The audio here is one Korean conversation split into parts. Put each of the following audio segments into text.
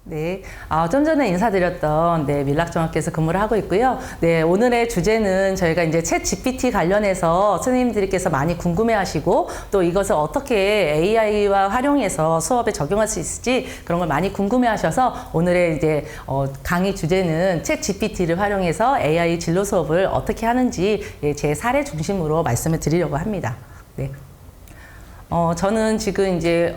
네, 좀 전에 인사드렸던 밀락정학교에서 근무를 하고 있고요. 네, 오늘의 주제는 저희가 이제 챗 GPT 관련해서 선생님들께서 많이 궁금해하시고 또 이것을 어떻게 AI와 활용해서 수업에 적용할 수 있을지 그런 걸 많이 궁금해하셔서 오늘의 이제 강의 주제는 챗 GPT를 활용해서 AI 진로 수업을 어떻게 하는지 제 사례 중심으로 말씀을 드리려고 합니다. 네, 저는 지금 이제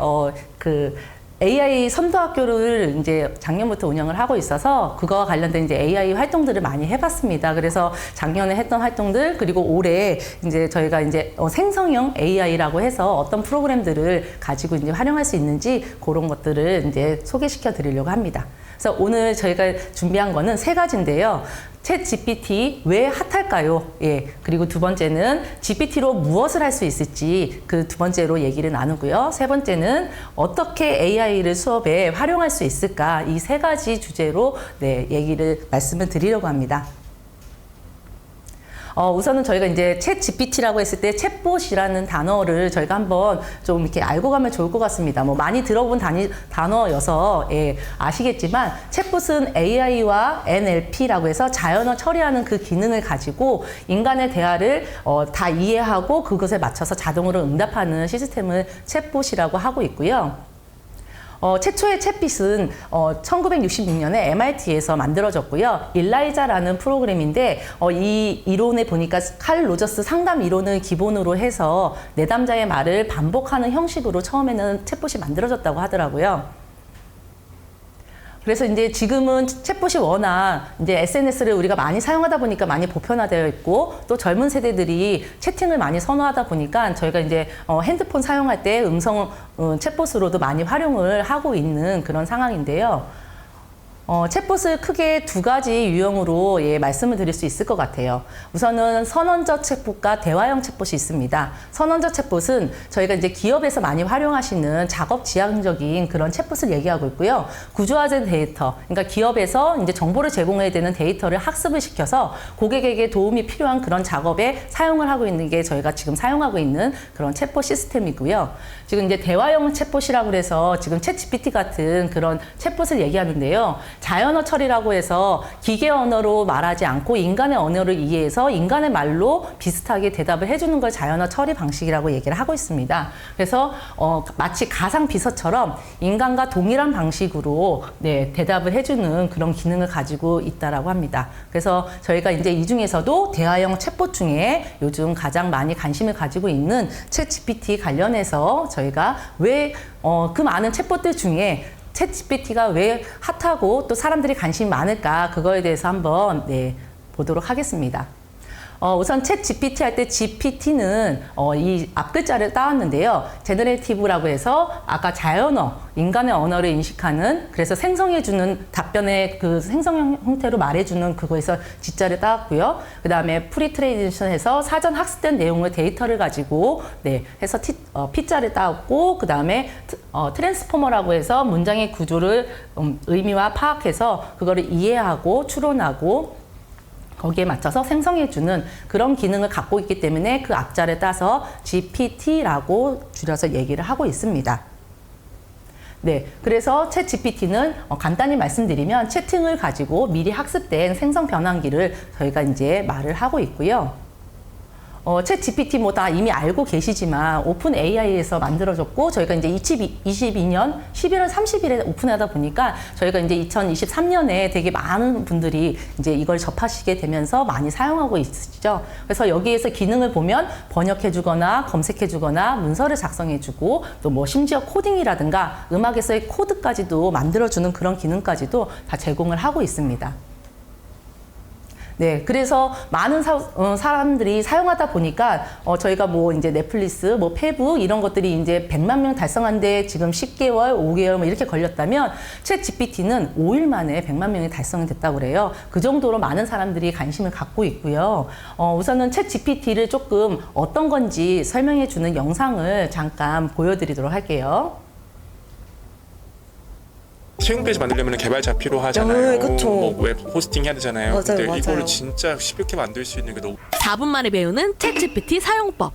AI 선도학교를 이제 작년부터 운영을 하고 있어서 그거와 관련된 이제 AI 활동들을 많이 해봤습니다. 그래서 작년에 했던 활동들 그리고 올해 이제 저희가 이제 생성형 AI라고 해서 어떤 프로그램들을 가지고 이제 활용할 수 있는지 그런 것들을 이제 소개시켜 드리려고 합니다. 그래서 오늘 저희가 준비한 거는 세 가지인데요. 챗 GPT 왜 핫할까요? 예. 그리고 두 번째는 GPT로 무엇을 할 수 있을지 그 두 번째로 얘기를 나누고요. 세 번째는 어떻게 AI를 수업에 활용할 수 있을까? 이 세 가지 주제로 말씀을 드리려고 합니다. 우선은 저희가 이제 챗 GPT라고 했을 때 챗봇이라는 단어를 저희가 한번 좀 이렇게 알고 가면 좋을 것 같습니다. 뭐 많이 들어본 단어여서 아시겠지만 챗봇은 AI와 NLP라고 해서 자연어 처리하는 그 기능을 가지고 인간의 대화를 다 이해하고 그것에 맞춰서 자동으로 응답하는 시스템을 챗봇이라고 하고 있고요. 최초의 챗빗은 1966년에 MIT에서 만들어졌고요. 일라이자라는 프로그램인데 이 이론에 보니까 칼 로저스 상담 이론을 기본으로 해서 내담자의 말을 반복하는 형식으로 처음에는 챗봇이 만들어졌다고 하더라고요. 그래서 이제 지금은 챗봇이 워낙 이제 SNS를 우리가 많이 사용하다 보니까 많이 보편화되어 있고 또 젊은 세대들이 채팅을 많이 선호하다 보니까 저희가 이제 핸드폰 사용할 때 음성 챗봇으로도 많이 활용을 하고 있는 그런 상황인데요. 챗봇을 크게 두 가지 유형으로 말씀을 드릴 수 있을 것 같아요. 우선은 선언적 챗봇과 대화형 챗봇이 있습니다. 선언적 챗봇은 저희가 이제 기업에서 많이 활용하시는 작업 지향적인 그런 챗봇을 얘기하고 있고요. 구조화된 데이터, 그러니까 기업에서 이제 정보를 제공해야 되는 데이터를 학습을 시켜서 고객에게 도움이 필요한 그런 작업에 사용을 하고 있는 게 저희가 지금 사용하고 있는 그런 챗봇 시스템이고요. 지금 이제 대화형 챗봇이라고 그래서 지금 챗 GPT 같은 그런 챗봇을 얘기하는데요. 자연어 처리라고 해서 기계 언어로 말하지 않고 인간의 언어를 이해해서 인간의 말로 비슷하게 대답을 해주는 걸 자연어 처리 방식이라고 얘기를 하고 있습니다. 그래서 마치 가상 비서처럼 인간과 동일한 방식으로 대답을 해주는 그런 기능을 가지고 있다라고 합니다. 그래서 저희가 이제 이 중에서도 대화형 챗봇 중에 요즘 가장 많이 관심을 가지고 있는 챗 GPT 관련해서 저희가 왜 그 많은 챗봇들 중에 챗 GPT가 왜 핫하고 또 사람들이 관심이 많을까 그거에 대해서 한번 보도록 하겠습니다. 우선 챗 GPT 할 때 GPT는 이 앞글자를 따왔는데요. 제너레이티브라고 해서 아까 자연어, 인간의 언어를 인식하는 그래서 생성해주는 답변의 그 생성 형태로 말해주는 그거에서 G자를 따왔고요. 그 다음에 프리트레이션해서 사전 학습된 내용을 데이터를 가지고 해서 P자를 따왔고 그 다음에 트랜스포머라고 해서 문장의 구조를 의미와 파악해서 그거를 이해하고 추론하고 거기에 맞춰서 생성해주는 그런 기능을 갖고 있기 때문에 그 앞자를 따서 GPT라고 줄여서 얘기를 하고 있습니다. 그래서 챗 GPT는 간단히 말씀드리면 채팅을 가지고 미리 학습된 생성 변환기를 저희가 이제 말을 하고 있고요. 챗 GPT 뭐 다 이미 알고 계시지만 오픈 AI에서 만들어졌고 저희가 이제 2022년 11월 30일에 오픈하다 보니까 저희가 이제 2023년에 되게 많은 분들이 이제 이걸 접하시게 되면서 많이 사용하고 있으시죠. 그래서 여기에서 기능을 보면 번역해주거나 검색해주거나 문서를 작성해주고 또 뭐 심지어 코딩이라든가 음악에서의 코드까지도 만들어주는 그런 기능까지도 다 제공을 하고 있습니다. 그래서 많은 사람들이 사용하다 보니까 저희가 뭐 이제 넷플릭스, 뭐 페북 이런 것들이 이제 100만 명 달성한데 지금 10개월, 5개월 뭐 이렇게 걸렸다면 챗 GPT는 5일 만에 100만 명이 달성이 됐다고 그래요. 그 정도로 많은 사람들이 관심을 갖고 있고요. 우선은 챗 GPT를 조금 어떤 건지 설명해 주는 영상을 잠깐 보여드리도록 할게요. 최근 페이지 만들려면 개발자 필요하잖아요. 그쵸. 뭐 웹 호스팅 해야 되잖아요. 맞아요, 근데 맞아요. 이거를 진짜 쉽게 만들 수 있는 게 너무 4분 만에 배우는 챗 GPT 사용법.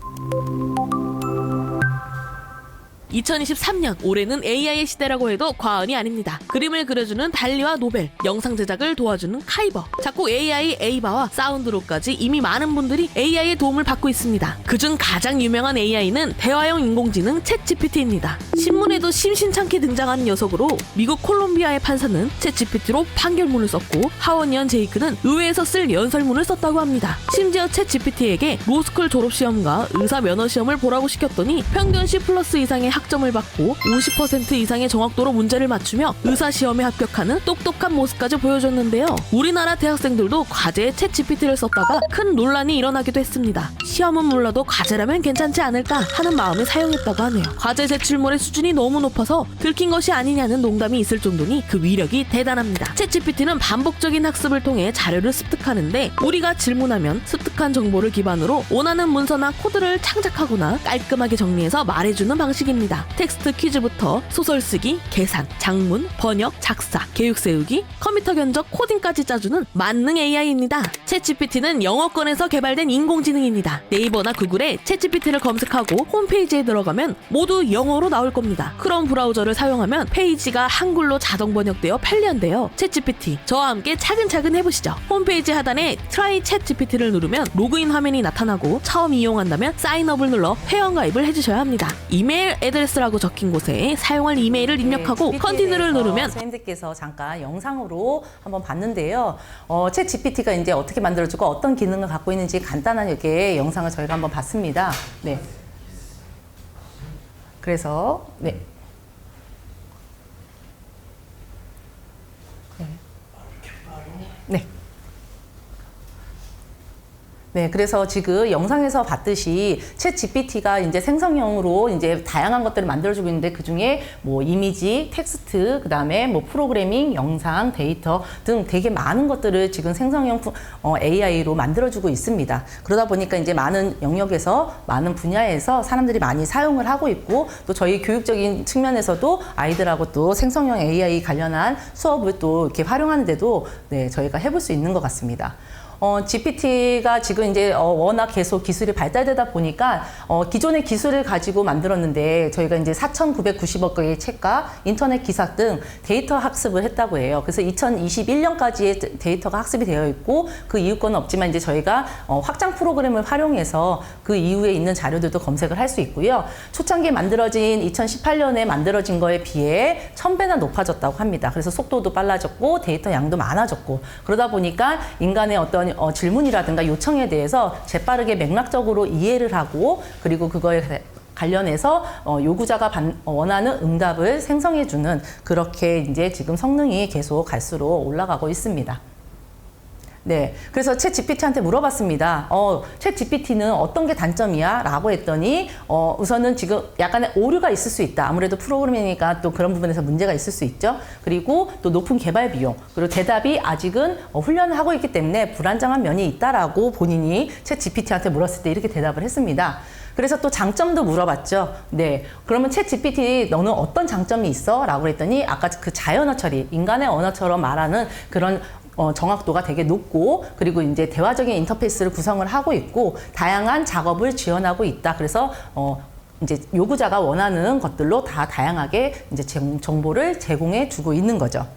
2023년 올해는 AI의 시대라고 해도 과언이 아닙니다. 그림을 그려주는 달리와 노벨, 영상 제작을 도와주는 카이버, 작곡 AI 에이바와 사운드로까지 이미 많은 분들이 AI의 도움을 받고 있습니다. 그중 가장 유명한 AI는 대화형 인공지능 챗GPT입니다. 신문에도 심심찮게 등장하는 녀석으로 미국 콜롬비아의 판사는 챗GPT로 판결문을 썼고 하원의원 제이크는 의회에서 쓸 연설문을 썼다고 합니다. 심지어 챗GPT에게 로스쿨 졸업시험과 의사 면허시험을 보라고 시켰더니 평균 C+ 이상의 학점을 받고 50% 이상의 정확도로 문제를 맞추며 의사시험에 합격하는 똑똑한 모습까지 보여줬는데요. 우리나라 대학생들도 과제에 챗GPT를 썼다가 큰 논란이 일어나기도 했습니다. 시험은 몰라도 과제라면 괜찮지 않을까 하는 마음에 사용했다고 하네요. 과제 제출물의 수준이 너무 높아서 들킨 것이 아니냐는 농담이 있을 정도니 그 위력이 대단합니다. 챗GPT는 반복적인 학습을 통해 자료를 습득하는데 우리가 질문하면 습득한 정보를 기반으로 원하는 문서나 코드를 창작하거나 깔끔하게 정리해서 말해주는 방식입니다. 텍스트 퀴즈부터 소설 쓰기, 계산, 장문, 번역, 작사, 계획 세우기, 컴퓨터 견적, 코딩까지 짜주는 만능 AI입니다. 챗GPT는 영어권에서 개발된 인공지능입니다. 네이버나 구글에 챗GPT를 검색하고 홈페이지에 들어가면 모두 영어로 나올 겁니다. 크롬 브라우저를 사용하면 페이지가 한글로 자동 번역되어 편리한데요. 챗GPT, 저와 함께 차근차근 해보시죠. 홈페이지 하단에 Try 챗GPT를 누르면 로그인 화면이 나타나고 처음 이용한다면 사인업을 눌러 회원가입을 해주셔야 합니다. 이메일 애드레스라고 적힌 곳에 사용할 이메일을 입력하고 컨티뉴를 누르면 선생님들께서 잠깐 영상으로 한번 봤는데요. 챗 GPT가 이제 어떻게 만들어지고 어떤 기능을 갖고 있는지 간단한 이렇게 영상을 저희가 한번 봤습니다. 네. 그래서 네. 네. 네, 그래서 지금 영상에서 봤듯이 챗 GPT가 이제 생성형으로 이제 다양한 것들을 만들어주고 있는데 그 중에 뭐 이미지, 텍스트, 그 다음에 뭐 프로그래밍, 영상, 데이터 등 되게 많은 것들을 지금 생성형 AI로 만들어주고 있습니다. 그러다 보니까 이제 많은 영역에서 많은 분야에서 사람들이 많이 사용을 하고 있고 또 저희 교육적인 측면에서도 아이들하고 또 생성형 AI 관련한 수업을 또 이렇게 활용하는데도 네, 저희가 해볼 수 있는 것 같습니다. GPT가 지금 이제 워낙 계속 기술이 발달되다 보니까 기존의 기술을 가지고 만들었는데 저희가 이제 4,990억 개의 책과 인터넷 기사 등 데이터 학습을 했다고 해요. 그래서 2021년까지의 데이터가 학습이 되어 있고 그 이후 거는 없지만 이제 저희가 확장 프로그램을 활용해서 그 이후에 있는 자료들도 검색을 할 수 있고요. 초창기에 만들어진 2018년에 만들어진 거에 비해 1000배나 높아졌다고 합니다. 그래서 속도도 빨라졌고 데이터 양도 많아졌고 그러다 보니까 인간의 어떤 질문이라든가 요청에 대해서 재빠르게 맥락적으로 이해를 하고 그리고 그거에 관련해서 요구자가 원하는 응답을 생성해주는 그렇게 이제 지금 성능이 계속 갈수록 올라가고 있습니다. 네, 그래서 챗 GPT한테 물어봤습니다. 챗 GPT는 어떤 게 단점이야? 라고 했더니 우선은 지금 약간의 오류가 있을 수 있다. 아무래도 프로그래밍이니까 또 그런 부분에서 문제가 있을 수 있죠. 그리고 또 높은 개발 비용, 그리고 대답이 아직은 훈련을 하고 있기 때문에 불안정한 면이 있다라고 본인이 챗 GPT한테 물었을 때 이렇게 대답을 했습니다. 그래서 또 장점도 물어봤죠. 네. 그러면 챗 GPT 너는 어떤 장점이 있어? 라고 했더니 아까 그 자연어 처리, 인간의 언어처럼 말하는 그런 정확도가 되게 높고 그리고 이제 대화적인 인터페이스를 구성을 하고 있고 다양한 작업을 지원하고 있다. 그래서 이제 요구자가 원하는 것들로 다 다양하게 이제 정보를 제공해 주고 있는 거죠.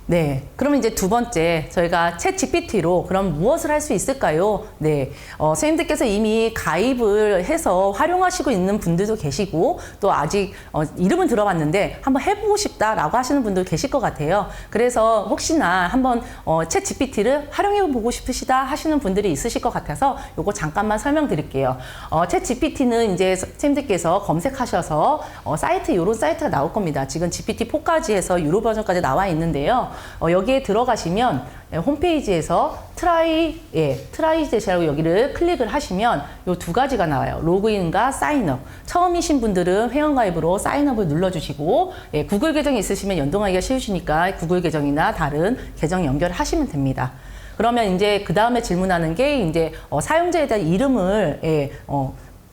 네, 그러면 이제 두 번째 저희가 챗 GPT로 그럼 무엇을 할 수 있을까요? 네, 선생님들께서 이미 가입을 해서 활용하시고 있는 분들도 계시고 또 아직 이름은 들어봤는데 한번 해보고 싶다라고 하시는 분도 계실 것 같아요. 그래서 혹시나 한번 챗 GPT를 활용해보고 싶으시다 하시는 분들이 있으실 것 같아서 요거 잠깐만 설명드릴게요. 챗 GPT는 이제 선생님들께서 검색하셔서 사이트 이런 사이트가 나올 겁니다. 지금 GPT-4까지 해서 유로 버전까지 나와 있는데요. 여기에 들어가시면 홈페이지에서 트라이 제시라고 여기를 클릭을 하시면 요 두 가지가 나와요. 로그인과 사인업. 처음이신 분들은 회원가입으로 사인업을 눌러주시고 구글 계정이 있으시면 연동하기가 쉬우시니까 구글 계정이나 다른 계정 연결하시면 됩니다. 그러면 이제 그 다음에 질문하는 게 이제 사용자에 대한 이름을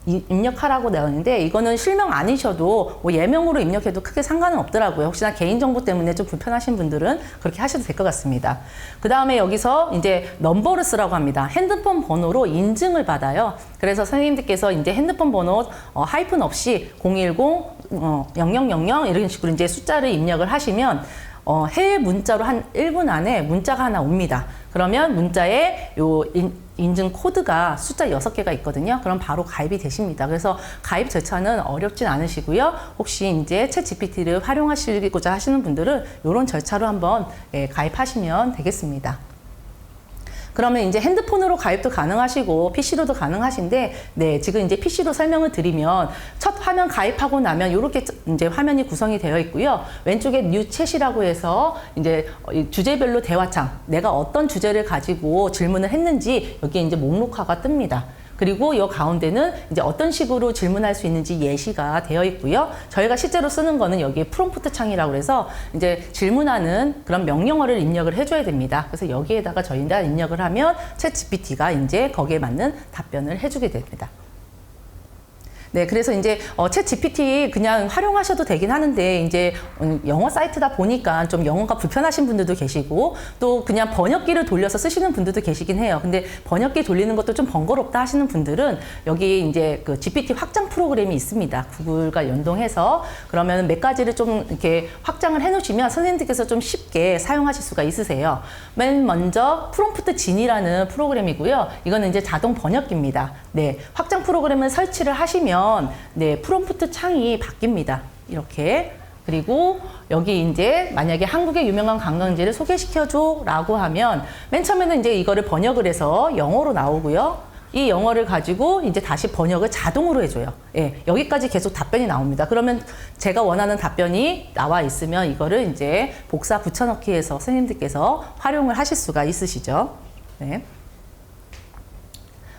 입력하라고 나오는데 이거는 실명 아니셔도 뭐 예명으로 입력해도 크게 상관은 없더라고요. 혹시나 개인정보 때문에 좀 불편하신 분들은 그렇게 하셔도 될 것 같습니다. 그 다음에 여기서 이제 넘버를 쓰라고 합니다. 핸드폰 번호로 인증을 받아요. 그래서 선생님들께서 이제 핸드폰 번호 하이픈 없이 010 0000 이런 식으로 이제 숫자를 입력을 하시면 해외 문자로 한 1분 안에 문자가 하나 옵니다. 그러면 문자에 요 인증 코드가 숫자 6개가 있거든요. 그럼 바로 가입이 되십니다. 그래서 가입 절차는 어렵진 않으시고요. 혹시 이제 챗 GPT를 활용하시고자 하시는 분들은 이런 절차로 한번 가입하시면 되겠습니다. 그러면 이제 핸드폰으로 가입도 가능하시고 PC로도 가능하신데, 네, 지금 이제 PC로 설명을 드리면 첫 화면 가입하고 나면 이렇게 이제 화면이 구성이 되어 있고요. 왼쪽에 뉴 챗이라고 해서 이제 주제별로 대화창, 내가 어떤 주제를 가지고 질문을 했는지 여기에 이제 목록화가 뜹니다. 그리고 이 가운데는 이제 어떤 식으로 질문할 수 있는지 예시가 되어 있고요. 저희가 실제로 쓰는 거는 여기에 프롬프트 창이라고 해서 이제 질문하는 그런 명령어를 입력을 해줘야 됩니다. 그래서 여기에다가 저희가 입력을 하면 챗 GPT가 이제 거기에 맞는 답변을 해주게 됩니다. 네, 그래서 이제 챗 GPT 그냥 활용하셔도 되긴 하는데 이제 영어 사이트다 보니까 좀 영어가 불편하신 분들도 계시고 또 그냥 번역기를 돌려서 쓰시는 분들도 계시긴 해요. 근데 번역기 돌리는 것도 좀 번거롭다 하시는 분들은 여기 이제 그 GPT 확장 프로그램이 있습니다. 구글과 연동해서 그러면 몇 가지를 좀 이렇게 확장을 해놓으시면 선생님들께서 좀 쉽게 사용하실 수가 있으세요. 맨 먼저 프롬프트 진이라는 프로그램이고요. 이거는 이제 자동 번역기입니다. 네, 확장 프로그램을 설치를 하시면 네, 프롬프트 창이 바뀝니다. 이렇게. 그리고 여기 이제 만약에 한국의 유명한 관광지를 소개시켜줘 라고 하면 맨 처음에는 이제 이거를 번역을 해서 영어로 나오고요. 이 영어를 가지고 이제 다시 번역을 자동으로 해줘요. 예, 여기까지 계속 답변이 나옵니다. 그러면 제가 원하는 답변이 나와 있으면 이거를 이제 복사 붙여넣기 해서 선생님들께서 활용을 하실 수가 있으시죠. 네.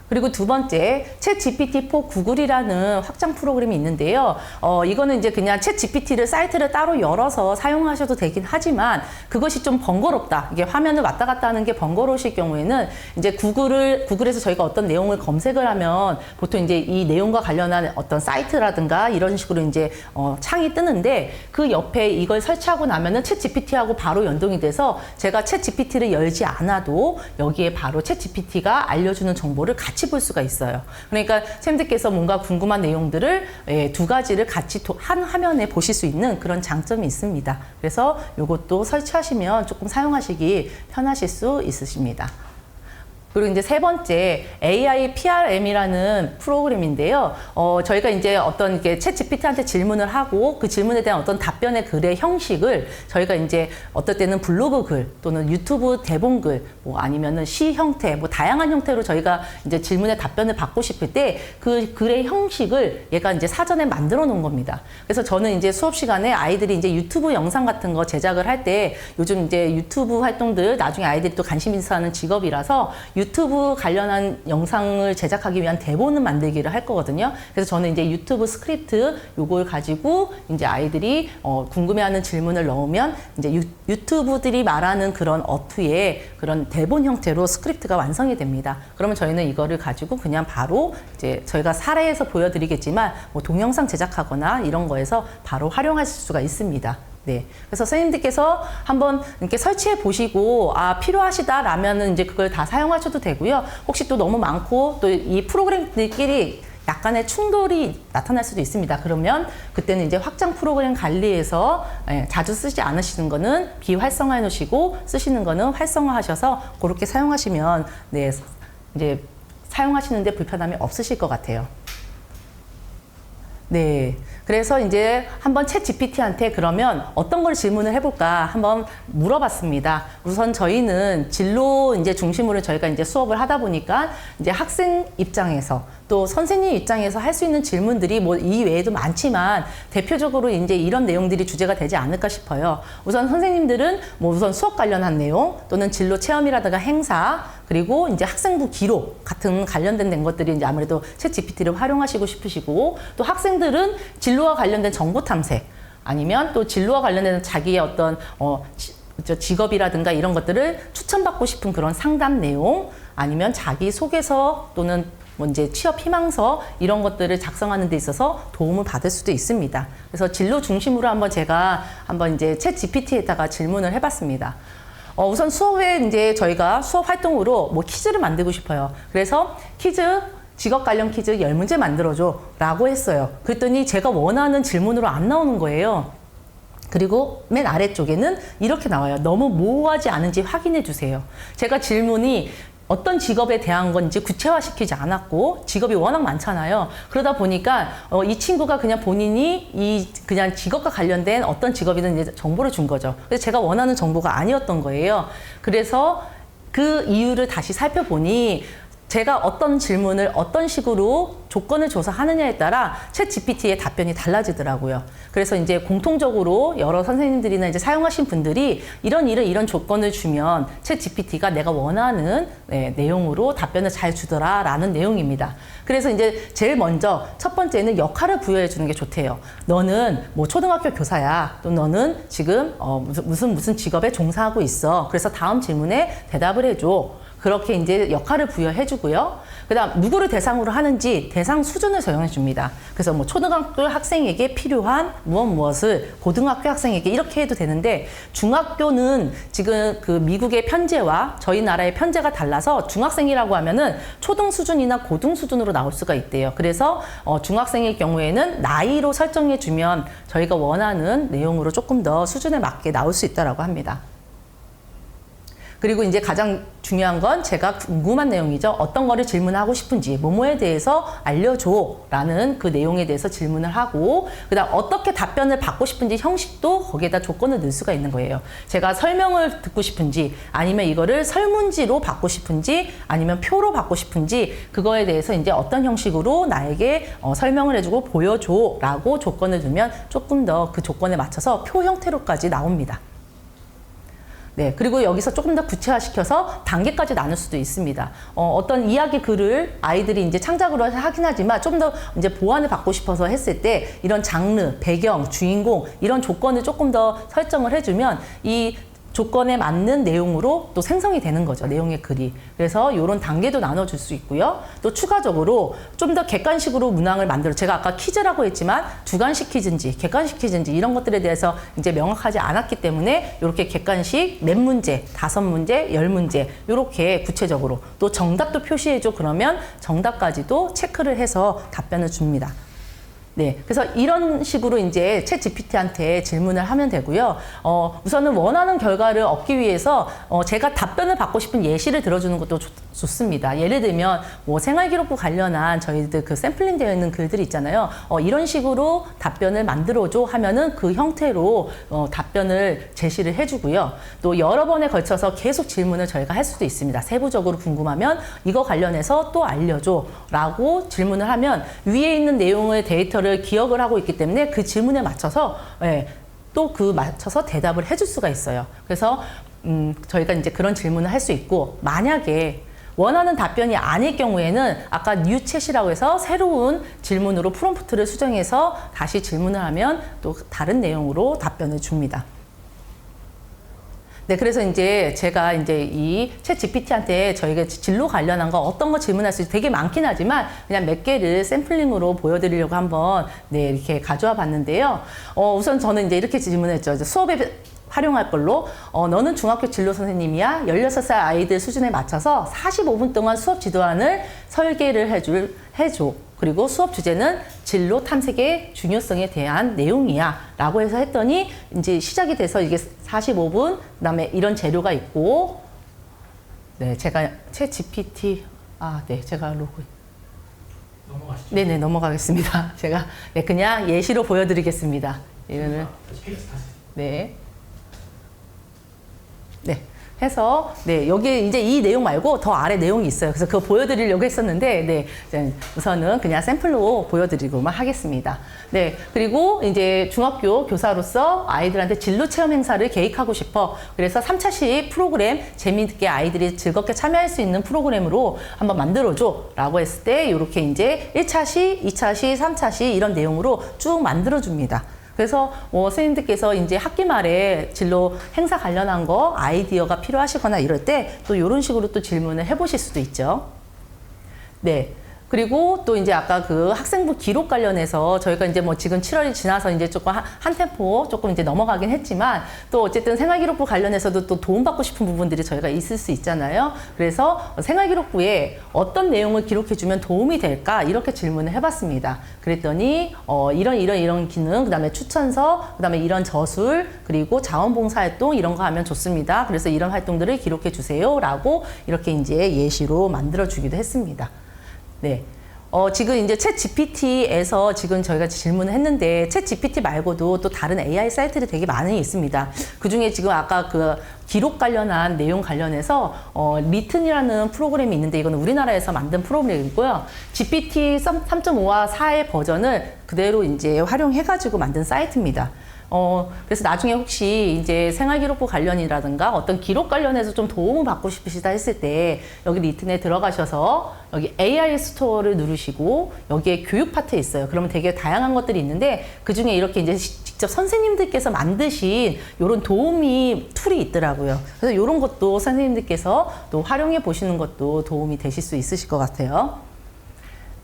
그리고 두 번째, 챗 GPT4 구글이라는 확장 프로그램이 있는데요. 이거는 이제 그냥 챗 GPT를 사이트를 따로 열어서 사용하셔도 되긴 하지만 그것이 좀 번거롭다. 이게 화면을 왔다 갔다 하는 게 번거로우실 경우에는 이제 구글에서 저희가 어떤 내용을 검색을 하면 보통 이제 이 내용과 관련한 어떤 사이트라든가 이런 식으로 이제 창이 뜨는데 그 옆에 이걸 설치하고 나면은 챗 GPT하고 바로 연동이 돼서 제가 챗 GPT를 열지 않아도 여기에 바로 챗 GPT가 알려주는 정보를 같이 볼 수가 있어요. 그러니까 쌤들께서 뭔가 궁금한 내용들을 두 가지를 같이 한 화면에 보실 수 있는 그런 장점이 있습니다. 그래서 이것도 설치하시면 조금 사용하시기 편하실 수 있으십니다. 그리고 이제 세 번째 AI PRM이라는 프로그램인데요. 저희가 이제 어떤 이렇게 챗 GPT한테 질문을 하고 그 질문에 대한 어떤 답변의 글의 형식을 저희가 이제 어떨 때는 블로그 글 또는 유튜브 대본 글 뭐 아니면은 시 형태 뭐 다양한 형태로 저희가 이제 질문에 답변을 받고 싶을 때 그 글의 형식을 얘가 이제 사전에 만들어 놓은 겁니다. 그래서 저는 이제 수업 시간에 아이들이 이제 유튜브 영상 같은 거 제작을 할 때 요즘 이제 유튜브 활동들 나중에 아이들이 또 관심 있어 하는 직업이라서 유튜브 관련한 영상을 제작하기 위한 대본을 만들기를 할 거거든요. 그래서 저는 이제 유튜브 스크립트 요걸 가지고 이제 아이들이 궁금해하는 질문을 넣으면 이제 유튜브들이 말하는 그런 어투의 그런 대본 형태로 스크립트가 완성이 됩니다. 그러면 저희는 이거를 가지고 그냥 바로 이제 저희가 사례에서 보여드리겠지만 뭐 동영상 제작하거나 이런 거에서 바로 활용하실 수가 있습니다. 네. 그래서 선생님들께서 한번 이렇게 설치해 보시고, 필요하시다라면은 이제 그걸 다 사용하셔도 되고요. 혹시 또 너무 많고 또 이 프로그램들끼리 약간의 충돌이 나타날 수도 있습니다. 그러면 그때는 이제 확장 프로그램 관리에서 자주 쓰지 않으시는 거는 비활성화해 놓으시고 쓰시는 거는 활성화 하셔서 그렇게 사용하시면 네, 이제 사용하시는데 불편함이 없으실 것 같아요. 네. 그래서 이제 한번 챗 GPT한테 그러면 어떤 걸 질문을 해볼까 한번 물어봤습니다. 우선 저희는 진로 이제 중심으로 저희가 이제 수업을 하다 보니까 이제 학생 입장에서 또 선생님 입장에서 할 수 있는 질문들이 뭐 이 외에도 많지만 대표적으로 이제 이런 내용들이 주제가 되지 않을까 싶어요. 우선 선생님들은 뭐 우선 수업 관련한 내용 또는 진로 체험이라든가 행사 그리고 이제 학생부 기록 같은 관련된 것들이 이제 아무래도 챗 GPT를 활용하시고 싶으시고 또 학생들은 진로와 관련된 정보 탐색 아니면 또 진로와 관련된 자기의 어떤 직업이라든가 이런 것들을 추천받고 싶은 그런 상담 내용 아니면 자기 소개서 또는 뭐 이제 취업 희망서 이런 것들을 작성하는 데 있어서 도움을 받을 수도 있습니다. 그래서 진로 중심으로 제가 이제 챗 GPT에다가 질문을 해봤습니다. 우선 수업에 이제 저희가 수업 활동으로 뭐 퀴즈를 만들고 싶어요. 그래서 직업 관련 퀴즈 10문제 만들어줘 라고 했어요. 그랬더니 제가 원하는 질문으로 안 나오는 거예요. 그리고 맨 아래쪽에는 이렇게 나와요. 너무 모호하지 않은지 확인해 주세요. 제가 질문이 어떤 직업에 대한 건지 구체화시키지 않았고 직업이 워낙 많잖아요. 그러다 보니까 이 친구가 그냥 본인이 그냥 직업과 관련된 어떤 직업이든 이제 정보를 준 거죠. 그래서 제가 원하는 정보가 아니었던 거예요. 그래서 그 이유를 다시 살펴보니 제가 어떤 질문을 어떤 식으로 조건을 줘서 하느냐에 따라 챗 GPT의 답변이 달라지더라고요. 그래서 이제 공통적으로 여러 선생님들이나 이제 사용하신 분들이 이런 조건을 주면 챗 GPT가 내가 원하는 내용으로 답변을 잘 주더라라는 내용입니다. 그래서 이제 제일 먼저 첫 번째는 역할을 부여해 주는 게 좋대요. 너는 뭐 초등학교 교사야. 또 너는 지금 무슨 직업에 종사하고 있어. 그래서 다음 질문에 대답을 해줘. 그렇게 이제 역할을 부여해 주고요. 그다음 누구를 대상으로 하는지 대상 수준을 정해 줍니다. 그래서 뭐 초등학교 학생에게 필요한 무엇을 고등학교 학생에게 이렇게 해도 되는데 중학교는 지금 그 미국의 편제와 저희 나라의 편제가 달라서 중학생이라고 하면은 초등 수준이나 고등 수준으로 나올 수가 있대요. 그래서 중학생일 경우에는 나이로 설정해 주면 저희가 원하는 내용으로 조금 더 수준에 맞게 나올 수 있다라고 합니다. 그리고 이제 가장 중요한 건 제가 궁금한 내용이죠. 어떤 거를 질문하고 싶은지, 뭐뭐에 대해서 알려줘 라는 그 내용에 대해서 질문을 하고 그다음 어떻게 답변을 받고 싶은지 형식도 거기에다 조건을 넣을 수가 있는 거예요. 제가 설명을 듣고 싶은지 아니면 이거를 설문지로 받고 싶은지 아니면 표로 받고 싶은지 그거에 대해서 이제 어떤 형식으로 나에게 설명을 해주고 보여줘 라고 조건을 두면 조금 더 그 조건에 맞춰서 표 형태로까지 나옵니다. 네, 그리고 여기서 조금 더 구체화시켜서 단계까지 나눌 수도 있습니다. 어떤 이야기 글을 아이들이 이제 창작으로 하긴 하지만 좀 더 이제 보완을 받고 싶어서 했을 때 이런 장르, 배경, 주인공 이런 조건을 조금 더 설정을 해주면 이 조건에 맞는 내용으로 또 생성이 되는 거죠. 내용의 글이. 그래서 이런 단계도 나눠줄 수 있고요. 또 추가적으로 좀 더 객관식으로 문항을 만들어 제가 아까 퀴즈라고 했지만 주관식 퀴즈인지 객관식 퀴즈인지 이런 것들에 대해서 이제 명확하지 않았기 때문에 이렇게 객관식 4문제, 5문제, 10문제 이렇게 구체적으로 또 정답도 표시해줘 그러면 정답까지도 체크를 해서 답변을 줍니다. 네, 그래서 이런 식으로 이제 챗 GPT한테 질문을 하면 되고요. 우선은 원하는 결과를 얻기 위해서 제가 답변을 받고 싶은 예시를 들어주는 것도 좋습니다. 예를 들면 뭐 생활기록부 관련한 저희들 그 샘플링 되어 있는 글들이 있잖아요. 이런 식으로 답변을 만들어줘 하면은 그 형태로 답변을 제시를 해주고요. 또 여러 번에 걸쳐서 계속 질문을 저희가 할 수도 있습니다. 세부적으로 궁금하면 이거 관련해서 또 알려줘 라고 질문을 하면 위에 있는 내용의 데이터를 기억을 하고 있기 때문에 그 질문에 맞춰서 또 그 맞춰서 대답을 해줄 수가 있어요. 그래서 저희가 이제 그런 질문을 할 수 있고 만약에 원하는 답변이 아닐 경우에는 아까 뉴챗이라고 해서 새로운 질문으로 프롬프트를 수정해서 다시 질문을 하면 또 다른 내용으로 답변을 줍니다. 네, 그래서 이제 제가 이제 이 챗 GPT한테 저희가 진로 관련한 거 어떤 거 질문할 수 되게 많긴 하지만 그냥 몇 개를 샘플링으로 보여드리려고 한번 이렇게 가져와 봤는데요. 우선 저는 이제 이렇게 질문했죠. 수업에 활용할 걸로 너는 중학교 진로 선생님이야. 16살 아이들 수준에 맞춰서 45분 동안 수업 지도안을 설계를 해줘. 그리고 수업 주제는 진로 탐색의 중요성에 대한 내용이야 라고 해서 했더니 이제 시작이 돼서 이게 45분 그다음에 이런 재료가 있고 네, 제가 챗 GPT 제가 로그인 넘어가시죠. 네네 넘어가겠습니다. 제가 그냥 예시로 보여드리겠습니다. 이거는 네. 해서 여기 이제 이 내용 말고 더 아래 내용이 있어요. 그래서 그거 보여드리려고 했었는데 우선은 그냥 샘플로 보여드리고만 하겠습니다. 네, 그리고 이제 중학교 교사로서 아이들한테 진로 체험 행사를 계획하고 싶어. 그래서 3차시 프로그램 재미있게 아이들이 즐겁게 참여할 수 있는 프로그램으로 한번 만들어줘 라고 했을 때 이렇게 이제 1차시, 2차시, 3차시 이런 내용으로 쭉 만들어줍니다. 그래서 선생님들께서 이제 학기 말에 진로 행사 관련한 거 아이디어가 필요하시거나 이럴 때 또 이런 식으로 또 질문을 해보실 수도 있죠. 네. 그리고 또 이제 아까 그 학생부 기록 관련해서 저희가 이제 뭐 지금 7월이 지나서 이제 조금 한 템포 조금 이제 넘어가긴 했지만 또 어쨌든 생활기록부 관련해서도 또 도움받고 싶은 부분들이 저희가 있을 수 있잖아요. 그래서 생활기록부에 어떤 내용을 기록해주면 도움이 될까 이렇게 질문을 해봤습니다. 그랬더니 이런 기능, 그다음에 추천서, 그다음에 이런 저술, 그리고 자원봉사활동 이런 거 하면 좋습니다. 그래서 이런 활동들을 기록해 주세요라고 이렇게 이제 예시로 만들어 주기도 했습니다. 네. 지금 이제 챗 GPT에서 지금 저희가 질문을 했는데 챗 GPT 말고도 또 다른 AI 사이트들이 되게 많이 있습니다. 그 중에 지금 아까 그 기록 관련한 내용 관련해서 리튼이라는 프로그램이 있는데 이거는 우리나라에서 만든 프로그램이고요. GPT 3.5와 4의 버전을 그대로 이제 활용해가지고 만든 사이트입니다. 그래서 나중에 혹시 이제 생활기록부 관련이라든가 어떤 기록 관련해서 좀 도움을 받고 싶으시다 했을 때 여기 리튼에 들어가셔서 여기 AI 스토어를 누르시고 여기에 교육 파트 있어요. 그러면 되게 다양한 것들이 있는데 그 중에 이렇게 이제 직접 선생님들께서 만드신 이런 도우미 툴이 있더라고요. 그래서 이런 것도 선생님들께서 또 활용해 보시는 것도 도움이 되실 수 있으실 것 같아요.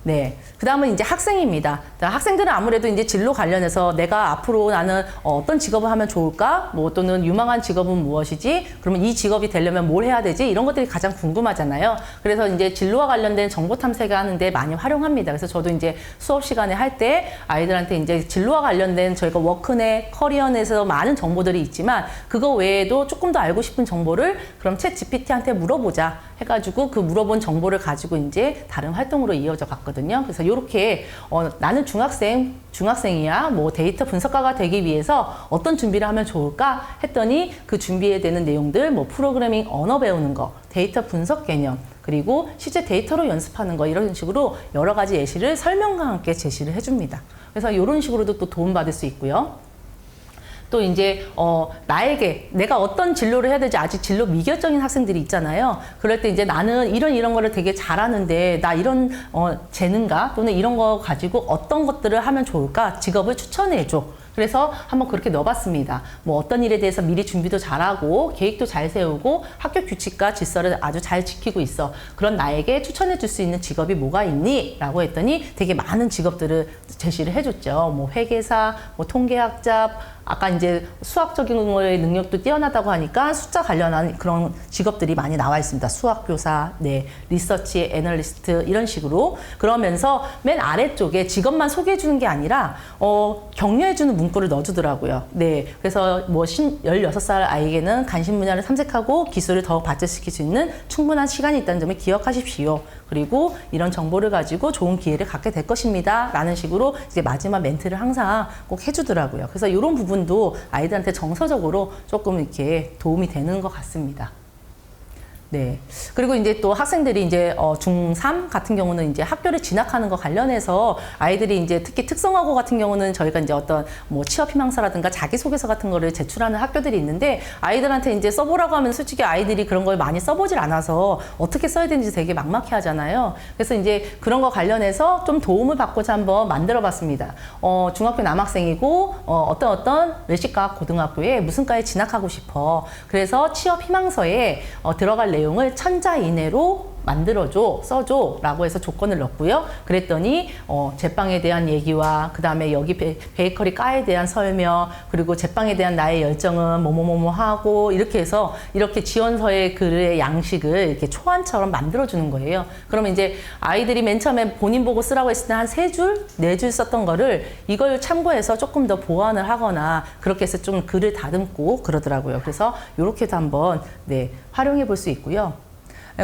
네. 그 다음은 이제 학생입니다. 학생들은 아무래도 이제 진로 관련해서 내가 앞으로 나는 어떤 직업을 하면 좋을까? 뭐 또는 유망한 직업은 무엇이지? 그러면 이 직업이 되려면 뭘 해야 되지? 이런 것들이 가장 궁금하잖아요. 그래서 이제 진로와 관련된 정보 탐색을 하는데 많이 활용합니다. 그래서 저도 이제 수업 시간에 할 때 아이들한테 이제 진로와 관련된 저희가 워크넷, 커리어넷에서 많은 정보들이 있지만 그거 외에도 조금 더 알고 싶은 정보를 그럼 챗 GPT한테 물어보자 해가지고 그 물어본 정보를 가지고 이제 다른 활동으로 이어져 갔거든요. 그래서 이렇게 나는 중학생이야 뭐 데이터 분석가가 되기 위해서 어떤 준비를 하면 좋을까 했더니 그 준비해야 되는 내용들 뭐 프로그래밍 언어 배우는 거, 데이터 분석 개념, 그리고 실제 데이터로 연습하는 거 이런 식으로 여러 가지 예시를 설명과 함께 제시를 해줍니다. 그래서 이런 식으로도 또 도움받을 수 있고요. 또 이제 나에게 내가 어떤 진로를 해야 될지 아직 진로 미결정인 학생들이 있잖아요. 그럴 때 이제 나는 이런 거를 되게 잘하는데 나 이런 재능가 또는 이런 거 가지고 어떤 것들을 하면 좋을까? 직업을 추천해 줘. 그래서 한번 그렇게 넣어봤습니다. 뭐 어떤 일에 대해서 미리 준비도 잘하고 계획도 잘 세우고 학교 규칙과 질서를 아주 잘 지키고 있어. 그런 나에게 추천해 줄 수 있는 직업이 뭐가 있니? 라고 했더니 되게 많은 직업들을 제시를 해줬죠. 뭐 회계사, 뭐 통계학자, 아까 이제 수학적인 거의 능력도 뛰어나다고 하니까 숫자 관련한 그런 직업들이 많이 나와 있습니다. 수학교사, 네, 리서치 애널리스트 이런 식으로. 그러면서 맨 아래쪽에 직업만 소개해 주는 게 아니라 격려해 주는 문구를 넣어주더라고요. 네, 그래서 뭐 16살 아이에게는 관심 분야를 탐색하고 기술을 더욱 발전시킬 수 있는 충분한 시간이 있다는 점을 기억하십시오. 그리고 이런 정보를 가지고 좋은 기회를 갖게 될 것입니다. 라는 식으로 이제 마지막 멘트를 항상 꼭 해주더라고요. 그래서 이런 부분도 아이들한테 정서적으로 조금 이렇게 도움이 되는 것 같습니다. 네. 그리고 이제 또 학생들이 이제 중3 같은 경우는 이제 학교를 진학하는 거 관련해서 아이들이 이제 특히 특성화고 같은 경우는 저희가 이제 어떤 뭐 취업 희망서라든가 자기소개서 같은 거를 제출하는 학교들이 있는데 아이들한테 이제 써보라고 하면 솔직히 아이들이 그런 걸 많이 써보질 않아서 어떻게 써야 되는지 되게 막막해 하잖아요. 그래서 이제 그런 거 관련해서 좀 도움을 받고자 한번 만들어 봤습니다. 중학교 남학생이고 어떤 외식과학 고등학교에 무슨 과에 진학하고 싶어. 그래서 취업 희망서에 들어갈 내용을 1000자 이내로 만들어줘, 써줘 라고 해서 조건을 넣었고요. 그랬더니 제빵에 대한 얘기와 그 다음에 여기 베이커리 과에 대한 설명, 그리고 제빵에 대한 나의 열정은 뭐뭐뭐뭐 하고 이렇게 해서 이렇게 지원서의 글의 양식을 이렇게 초안처럼 만들어주는 거예요. 그러면 이제 아이들이 맨 처음에 본인 보고 쓰라고 했을 때 한 3줄, 4줄 썼던 거를 이걸 참고해서 조금 더 보완을 하거나 그렇게 해서 좀 글을 다듬고 그러더라고요. 그래서 이렇게도 한번 네, 활용해 볼 수 있고요.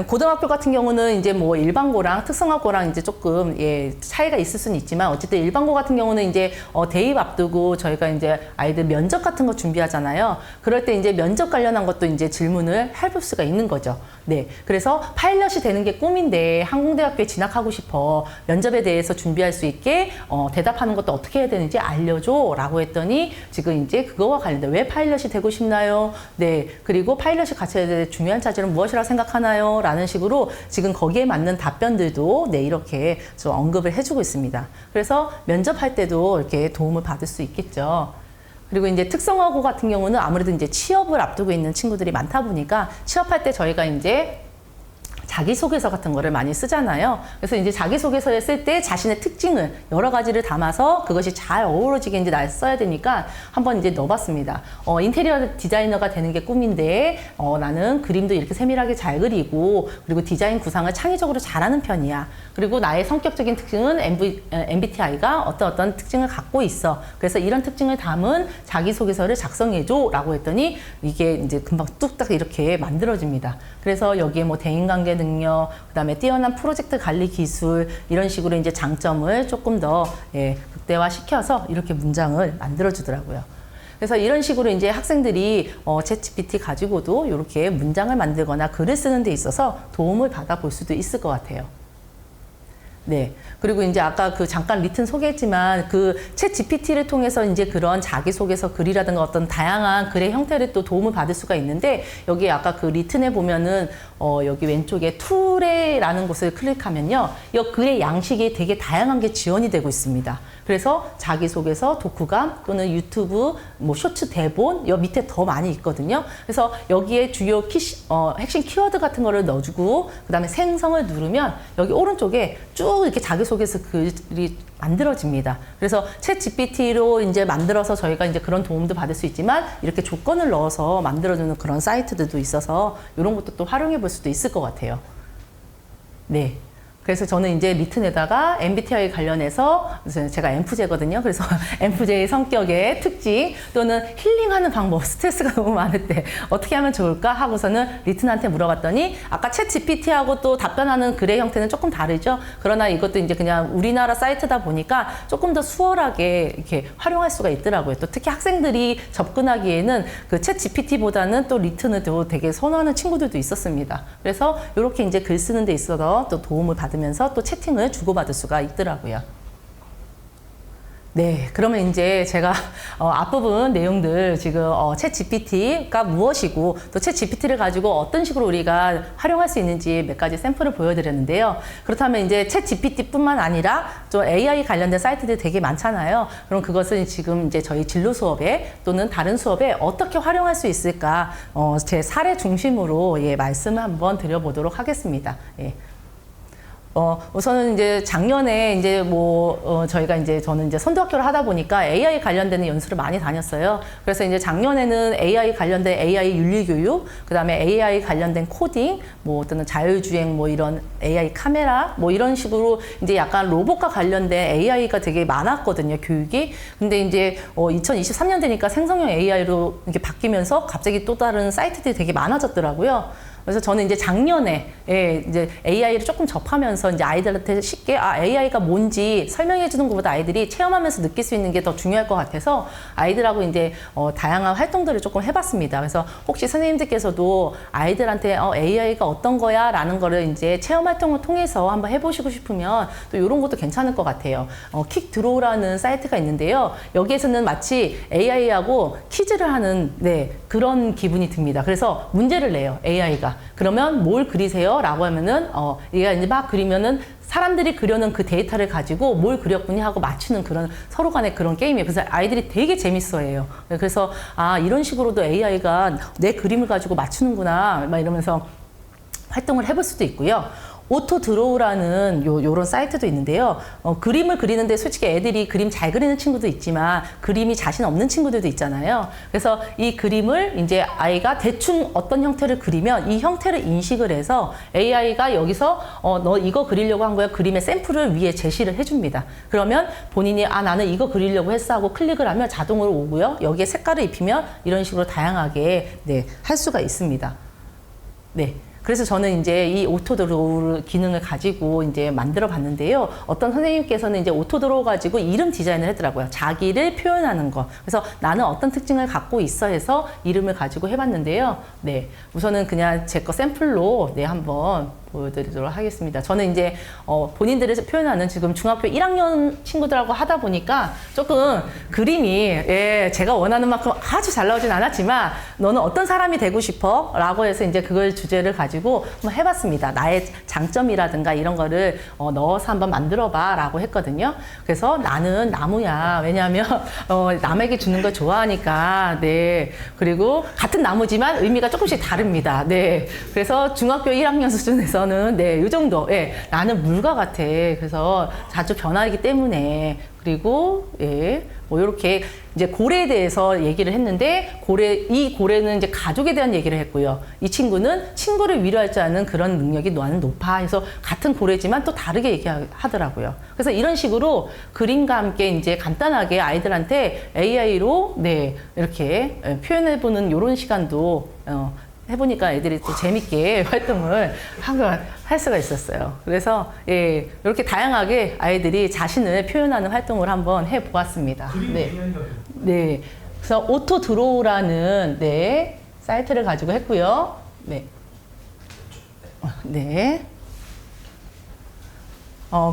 고등학교 같은 경우는 이제 뭐 일반고랑 특성화고랑 이제 조금 차이가 있을 수는 있지만 어쨌든 일반고 같은 경우는 이제 대입 앞두고 저희가 이제 아이들 면접 같은 거 준비하잖아요. 그럴 때 이제 면접 관련한 것도 이제 질문을 해볼 수가 있는 거죠. 네. 그래서 파일럿이 되는 게 꿈인데 항공대학교에 진학하고 싶어. 면접에 대해서 준비할 수 있게 대답하는 것도 어떻게 해야 되는지 알려줘. 라고 했더니 지금 이제 그거와 관련된 왜 파일럿이 되고 싶나요? 네. 그리고 파일럿이 갖춰야 될 중요한 자질은 무엇이라고 생각하나요? 라는 식으로 지금 거기에 맞는 답변들도 네, 이렇게 좀 언급을 해주고 있습니다. 그래서 면접할 때도 이렇게 도움을 받을 수 있겠죠. 그리고 이제 특성화고 같은 경우는 아무래도 이제 취업을 앞두고 있는 친구들이 많다 보니까 취업할 때 저희가 이제 자기소개서 같은 거를 많이 쓰잖아요. 그래서 이제 자기소개서에 쓸 때 자신의 특징을 여러 가지를 담아서 그것이 잘 어우러지게 이제 날 써야 되니까 한번 이제 넣어봤습니다. 인테리어 디자이너가 되는 게 꿈인데, 나는 그림도 이렇게 세밀하게 잘 그리고, 그리고 디자인 구상을 창의적으로 잘하는 편이야. 그리고 나의 성격적인 특징은 MBTI가 어떤 특징을 갖고 있어. 그래서 이런 특징을 담은 자기소개서를 작성해줘 라고 했더니 이게 이제 금방 뚝딱 이렇게 만들어집니다. 그래서 여기에 뭐 대인관계 능력, 그 다음에 뛰어난 프로젝트 관리 기술, 이런 식으로 이제 장점을 조금 더 극대화시켜서 이렇게 문장을 만들어주더라고요. 그래서 이런 식으로 이제 학생들이 챗GPT 가지고도 이렇게 문장을 만들거나 글을 쓰는 데 있어서 도움을 받아볼 수도 있을 것 같아요. 네. 그리고 이제 아까 그 잠깐 리튼 소개했지만 그 챗 GPT를 통해서 이제 그런 자기소개서 글이라든가 어떤 다양한 글의 형태를 또 도움을 받을 수가 있는데, 여기 아까 그 리튼에 보면은 여기 왼쪽에 툴에라는 곳을 클릭하면요, 이 글의 양식이 되게 다양한 게 지원이 되고 있습니다. 그래서 자기소개서, 독후감 또는 유튜브, 뭐 쇼츠 대본, 여 밑에 더 많이 있거든요. 그래서 여기에 주요 핵심 키워드 같은 거를 넣어주고, 그 다음에 생성을 누르면 여기 오른쪽에 쭉 이렇게 자기소개서 글이 만들어집니다. 그래서 챗 GPT로 이제 만들어서 저희가 이제 그런 도움도 받을 수 있지만, 이렇게 조건을 넣어서 만들어주는 그런 사이트들도 있어서 이런 것도 또 활용해 볼 수도 있을 것 같아요. 네. 그래서 저는 이제 리튼에다가 MBTI 관련해서, 제가 엠프제거든요. 그래서 엠프제의 성격의 특징 또는 힐링하는 방법, 스트레스가 너무 많을 때 어떻게 하면 좋을까 하고서는 리튼한테 물어봤더니, 아까 챗 GPT하고 또 답변하는 글의 형태는 조금 다르죠. 그러나 이것도 이제 그냥 우리나라 사이트다 보니까 조금 더 수월하게 이렇게 활용할 수가 있더라고요. 또 특히 학생들이 접근하기에는 그 챗 GPT보다는 또 리튼을 또 되게 선호하는 친구들도 있었습니다. 그래서 이렇게 이제 글 쓰는 데 있어서 또 도움을 받으면서 또 채팅을 주고받을 수가 있더라고요. 네, 그러면 이제 제가 앞부분 내용들 지금 챗 GPT가 무엇이고 또 챗 GPT를 가지고 어떤 식으로 우리가 활용할 수 있는지 몇 가지 샘플을 보여드렸는데요. 그렇다면 이제 챗 GPT뿐만 아니라 또 AI 관련된 사이트들이 되게 많잖아요. 그럼 그것을 지금 이제 저희 진로 수업에 또는 다른 수업에 어떻게 활용할 수 있을까, 제 사례 중심으로 말씀을 한번 드려보도록 하겠습니다. 예. 우선은 이제 작년에 이제 저희가 이제 저는 이제 선도학교를 하다 보니까 AI 관련된 연수를 많이 다녔어요. 그래서 이제 작년에는 AI 관련된 AI 윤리교육, 그 다음에 AI 관련된 코딩, 또는 자율주행, 이런 AI 카메라, 이런 식으로 이제 약간 로봇과 관련된 AI가 되게 많았거든요, 교육이. 근데 이제 2023년 되니까 생성형 AI로 이렇게 바뀌면서 갑자기 또 다른 사이트들이 되게 많아졌더라고요. 그래서 저는 이제 작년에 이제 AI를 조금 접하면서 이제 아이들한테 쉽게 AI가 뭔지 설명해 주는 것보다 아이들이 체험하면서 느낄 수 있는 게 더 중요할 것 같아서 아이들하고 이제 다양한 활동들을 조금 해봤습니다. 그래서 혹시 선생님들께서도 아이들한테 AI가 어떤 거야? 라는 거를 이제 체험 활동을 통해서 한번 해보시고 싶으면 또 이런 것도 괜찮을 것 같아요. 킥드로우라는 사이트가 있는데요. 여기에서는 마치 AI하고 퀴즈를 하는 그런 기분이 듭니다. 그래서 문제를 내요, AI가. 그러면 뭘 그리세요? 라고 하면은, 얘가 이제 막 그리면은 사람들이 그려놓은 그 데이터를 가지고 뭘 그렸군요 하고 맞추는 그런 서로 간의 그런 게임이에요. 그래서 아이들이 되게 재밌어 해요. 그래서, 이런 식으로도 AI가 내 그림을 가지고 맞추는구나, 막 이러면서 활동을 해볼 수도 있고요. 오토 드로우라는 요런 사이트도 있는데요. 그림을 그리는데 솔직히 애들이 그림 잘 그리는 친구도 있지만 그림이 자신 없는 친구들도 있잖아요. 그래서 이 그림을 이제 아이가 대충 어떤 형태를 그리면 이 형태를 인식을 해서 AI가 여기서 너 이거 그리려고 한 거야. 그림의 샘플을 위에 제시를 해줍니다. 그러면 본인이 나는 이거 그리려고 했어 하고 클릭을 하면 자동으로 오고요. 여기에 색깔을 입히면 이런 식으로 다양하게 할 수가 있습니다. 네. 그래서 저는 이제 이 오토드로우 기능을 가지고 이제 만들어 봤는데요. 어떤 선생님께서는 이제 오토드로우 가지고 이름 디자인을 했더라고요. 자기를 표현하는 거. 그래서 나는 어떤 특징을 갖고 있어 해서 이름을 가지고 해봤는데요. 네. 우선은 그냥 제 거 샘플로 한번 보여드리도록 하겠습니다. 저는 이제 본인들을 표현하는 지금 중학교 1학년 친구들하고 하다 보니까 조금 그림이 제가 원하는 만큼 아주 잘 나오진 않았지만 너는 어떤 사람이 되고 싶어? 라고 해서 이제 그걸 주제를 가지고 한번 해봤습니다. 나의 장점이라든가 이런 거를 넣어서 한번 만들어봐 라고 했거든요. 그래서 나는 나무야. 왜냐하면 남에게 주는 걸 좋아하니까. 네. 그리고 같은 나무지만 의미가 조금씩 다릅니다. 네. 그래서 중학교 1학년 수준에서 너는 네, 이 정도. 예, 나는 물과 같아. 그래서 자주 변하기 때문에 그리고 예, 뭐 이렇게 이제 고래에 대해서 얘기를 했는데 이 고래는 이제 가족에 대한 얘기를 했고요. 이 친구는 친구를 위로할 줄 아는 그런 능력이 나는 높아. 해서 같은 고래지만 또 다르게 얘기하더라고요. 그래서 이런 식으로 그림과 함께 이제 간단하게 아이들한테 AI로 네, 이렇게 표현해보는 이런 시간도 해보니까 애들이 또 재밌게 활동을 할 수가 있었어요. 그래서 예, 이렇게 다양하게 아이들이 자신을 표현하는 활동을 한번 해보았습니다. 네. 네. 그래서 오토 드로우라는 네, 사이트를 가지고 했고요. 네. 네.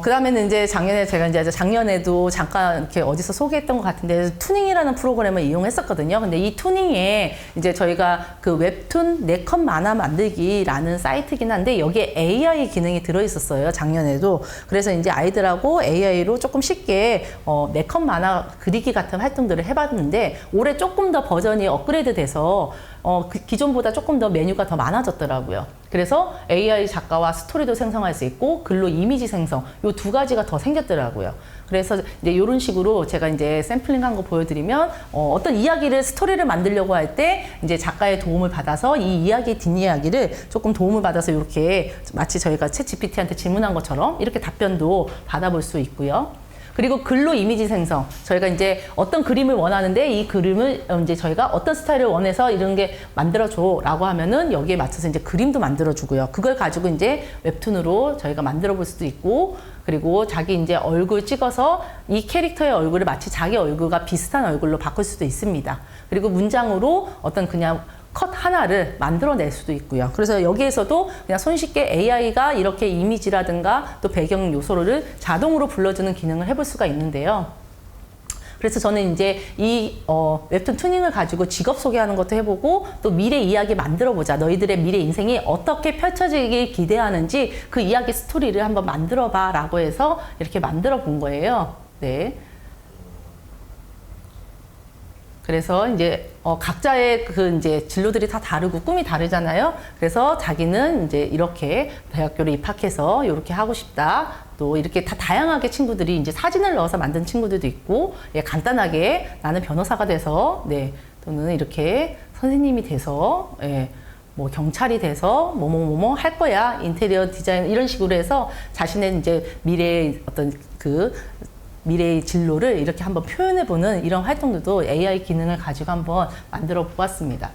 그 다음에는 이제 작년에도 잠깐 이렇게 어디서 소개했던 것 같은데, 투닝이라는 프로그램을 이용했었거든요. 근데 이 투닝에 이제 저희가 그 웹툰 4컷 만화 만들기라는 사이트긴 한데, 여기에 AI 기능이 들어있었어요. 작년에도. 그래서 이제 아이들하고 AI로 조금 쉽게 4컷 만화 그리기 같은 활동들을 해봤는데, 올해 조금 더 버전이 업그레이드 돼서 기존보다 조금 더 메뉴가 더 많아졌더라고요. 그래서 AI 작가와 스토리도 생성할 수 있고 글로 이미지 생성, 요 2가지가 더 생겼더라고요. 그래서 이제 이런 식으로 제가 이제 샘플링한 거 보여드리면 어떤 이야기를 스토리를 만들려고 할 때 이제 작가의 도움을 받아서 이 이야기 뒷이야기를 조금 도움을 받아서 이렇게 마치 저희가 챗 GPT한테 질문한 것처럼 이렇게 답변도 받아볼 수 있고요. 그리고 글로 이미지 생성. 저희가 이제 어떤 그림을 원하는데 이 그림을 이제 저희가 어떤 스타일을 원해서 이런 게 만들어줘 라고 하면은 여기에 맞춰서 이제 그림도 만들어주고요. 그걸 가지고 이제 웹툰으로 저희가 만들어 볼 수도 있고, 그리고 자기 이제 얼굴 찍어서 이 캐릭터의 얼굴을 마치 자기 얼굴과 비슷한 얼굴로 바꿀 수도 있습니다. 그리고 문장으로 어떤 그냥 컷 하나를 만들어낼 수도 있고요. 그래서 여기에서도 그냥 손쉽게 AI가 이렇게 이미지라든가 또 배경 요소를 자동으로 불러주는 기능을 해볼 수가 있는데요. 그래서 저는 이제 이 웹툰 투닝을 가지고 직업 소개하는 것도 해보고, 또 미래 이야기 만들어보자. 너희들의 미래 인생이 어떻게 펼쳐지길 기대하는지 그 이야기 스토리를 한번 만들어봐 라고 해서 이렇게 만들어 본 거예요. 네. 그래서 이제 각자의 그 이제 진로들이 다 다르고 꿈이 다르잖아요. 그래서 자기는 이제 이렇게 대학교를 입학해서 이렇게 하고 싶다. 또 이렇게 다 다양하게 친구들이 이제 사진을 넣어서 만든 친구들도 있고, 예, 간단하게 나는 변호사가 돼서, 네, 또는 이렇게 선생님이 돼서, 예, 뭐 경찰이 돼서 뭐뭐뭐뭐 할 거야. 인테리어 디자인 이런 식으로 해서 자신의 이제 미래의 어떤 그 미래의 진로를 이렇게 한번 표현해보는 이런 활동들도 AI 기능을 가지고 한번 만들어 보았습니다.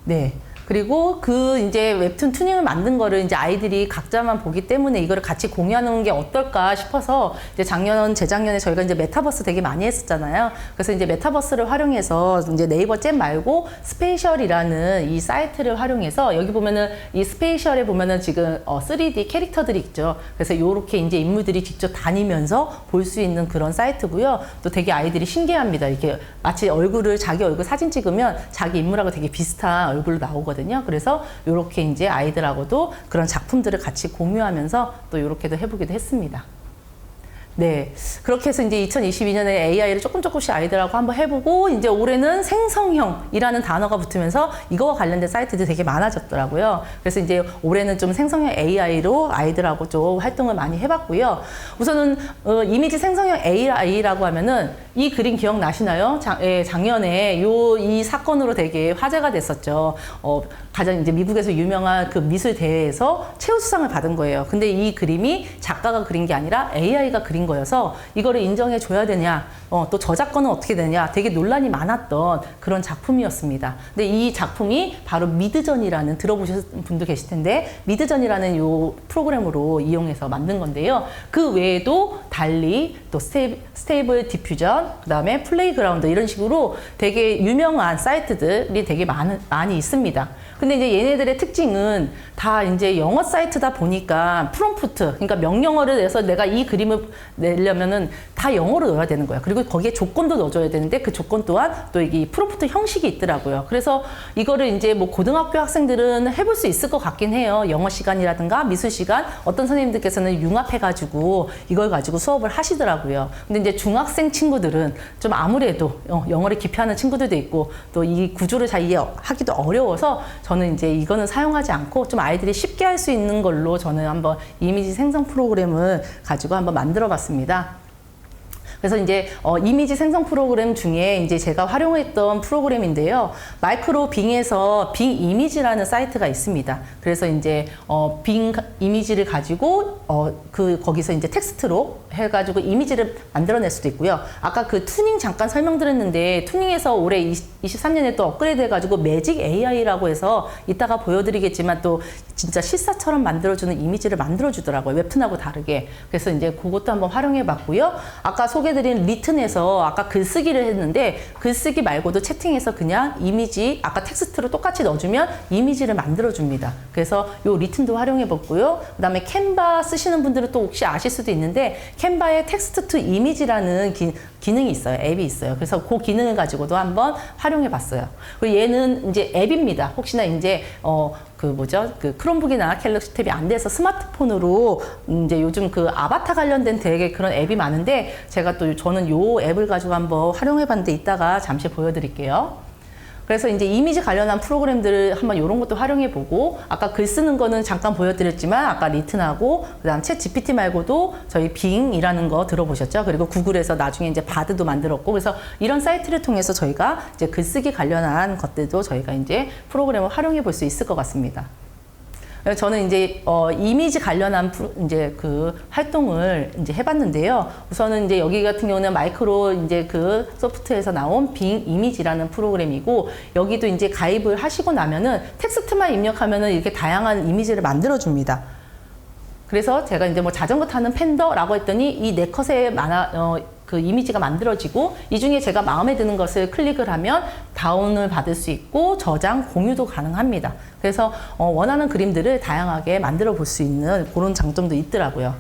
네. 그리고 그 이제 웹툰 투닝을 만든 거를 이제 아이들이 각자만 보기 때문에 이거를 같이 공유하는 게 어떨까 싶어서 이제 재작년에 저희가 이제 메타버스 되게 많이 했었잖아요. 그래서 이제 메타버스를 활용해서 이제 네이버 잼 말고 스페이셜이라는 이 사이트를 활용해서, 여기 보면은 이 스페이셜에 보면은 지금 3D 캐릭터들이 있죠. 그래서 요렇게 이제 인물들이 직접 다니면서 볼 수 있는 그런 사이트고요. 또 되게 아이들이 신기합니다. 이렇게 마치 자기 얼굴 사진 찍으면 자기 인물하고 되게 비슷한 얼굴로 나오거든요. 그래서 이렇게 이제 아이들하고도 그런 작품들을 같이 공유하면서 또 이렇게도 해보기도 했습니다. 네. 그렇게 해서 이제 2022년에 AI를 조금씩 아이들하고 한번 해보고, 이제 올해는 생성형이라는 단어가 붙으면서 이거와 관련된 사이트들이 되게 많아졌더라고요. 그래서 이제 올해는 좀 생성형 AI로 아이들하고 좀 활동을 많이 해봤고요. 우선은 이미지 생성형 AI라고 하면은 이 그림 기억나시나요? 작년에 이 사건으로 되게 화제가 됐었죠. 가장 이제 미국에서 유명한 그 미술 대회에서 최우수상을 받은 거예요. 근데 이 그림이 작가가 그린 게 아니라 AI가 그린 거여서 이거를 인정해 줘야 되냐, 또 저작권은 어떻게 되냐, 되게 논란이 많았던 그런 작품이었습니다. 근데 이 작품이 바로 미드전이라는, 들어보신 분도 계실 텐데, 미드전이라는 요 프로그램으로 이용해서 만든 건데요. 그 외에도 달리, 또 스테이블 디퓨전, 그 다음에 플레이그라운드 이런 식으로 되게 유명한 사이트들이 되게 많이 있습니다. 근데 이제 얘네들의 특징은 다 이제 영어 사이트다 보니까 프롬프트, 그러니까 명령어를 내서 내가 이 그림을 내려면은 다 영어로 넣어야 되는 거예요. 그리고 거기에 조건도 넣어줘야 되는데 그 조건 또한 또 이게 프롬프트 형식이 있더라고요. 그래서 이거를 이제 뭐 고등학교 학생들은 해볼 수 있을 것 같긴 해요. 영어 시간이라든가 미술 시간 어떤 선생님들께서는 융합해가지고 이걸 가지고 수업을 하시더라고요. 근데 이제 중학생 친구들은 좀 아무래도 영어를 기피하는 친구들도 있고 또 이 구조를 잘 이해하기도 어려워서 저는 이제 이거는 사용하지 않고 좀 아이들이 쉽게 할 수 있는 걸로 저는 한번 이미지 생성 프로그램을 가지고 한번 만들어 봤습니다. 그래서 이제 이미지 생성 프로그램 중에 이제 제가 활용했던 프로그램인데요. 마이크로 빙에서 빙 이미지라는 사이트가 있습니다. 그래서 이제 빙 이미지를 가지고 거기서 이제 텍스트로 해가지고 이미지를 만들어낼 수도 있고요. 아까 그 투닝 잠깐 설명드렸는데 투닝에서 올해 23년에 또 업그레이드 해가지고 매직 AI라고 해서 이따가 보여드리겠지만 또 진짜 실사처럼 만들어주는 이미지를 만들어주더라고요. 웹툰하고 다르게. 그래서 이제 그것도 한번 활용해봤고요. 아까 소개드린 리튼에서 아까 글쓰기를 했는데 글쓰기 말고도 채팅에서 그냥 이미지 아까 텍스트로 똑같이 넣어주면 이미지를 만들어줍니다. 그래서 요 리튼도 활용해봤고요. 그 다음에 캔바 쓰시는 분들은 또 혹시 아실 수도 있는데 캔바에 텍스트 투 이미지라는 기능이 있어요. 앱이 있어요. 그래서 그 기능을 가지고도 한번 활용해봤어요. 그리고 얘는 이제 앱입니다. 혹시나 이제 그 크롬북이나 갤럭시 탭이 안 돼서 스마트폰으로 이제 요즘 그 아바타 관련된 되게 그런 앱이 많은데 제가 또 저는 요 앱을 가지고 한번 활용해봤는데 이따가 잠시 보여드릴게요. 그래서 이제 이미지 관련한 프로그램들을 한번 이런 것도 활용해보고 아까 글 쓰는 거는 잠깐 보여드렸지만 아까 리튼하고 그다음 챗 GPT 말고도 저희 빙이라는 거 들어보셨죠? 그리고 구글에서 나중에 이제 바드도 만들었고 그래서 이런 사이트를 통해서 저희가 이제 글쓰기 관련한 것들도 저희가 이제 프로그램을 활용해 볼 수 있을 것 같습니다. 저는 이제 이미지 관련한 이제 그 활동을 이제 해봤는데요. 우선은 이제 여기 같은 경우는 마이크로 이제 그 소프트에서 나온 빙 이미지라는 프로그램이고 여기도 이제 가입을 하시고 나면은 텍스트만 입력하면은 이렇게 다양한 이미지를 만들어 줍니다. 그래서 제가 이제 뭐 자전거 타는 팬더라고 했더니 이 네 컷의 그 이미지가 만들어지고 이 중에 제가 마음에 드는 것을 클릭을 하면 다운을 받을 수 있고 저장, 공유도 가능합니다. 그래서 원하는 그림들을 다양하게 만들어 볼 수 있는 그런 장점도 있더라고요.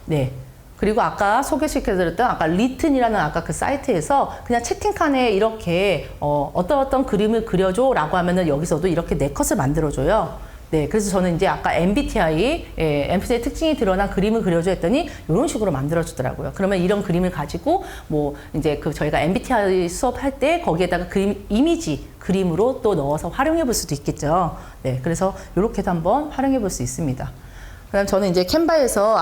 네. 그리고 아까 소개시켜드렸던 아까 리튼이라는 아까 그 사이트에서 그냥 채팅칸에 이렇게 어떤 그림을 그려줘 라고 하면은 여기서도 이렇게 네 컷을 만들어줘요. 네, 그래서 저는 이제 아까 MBTI 특징이 드러난 그림을 그려줘 했더니 이런 식으로 만들어주더라고요. 그러면 이런 그림을 가지고 뭐 이제 그 저희가 MBTI 수업할 때 거기에다가 이미지 그림으로 또 넣어서 활용해 볼 수도 있겠죠. 네, 그래서 이렇게도 한번 활용해 볼 수 있습니다. 그다음 저는 이제 캔바에서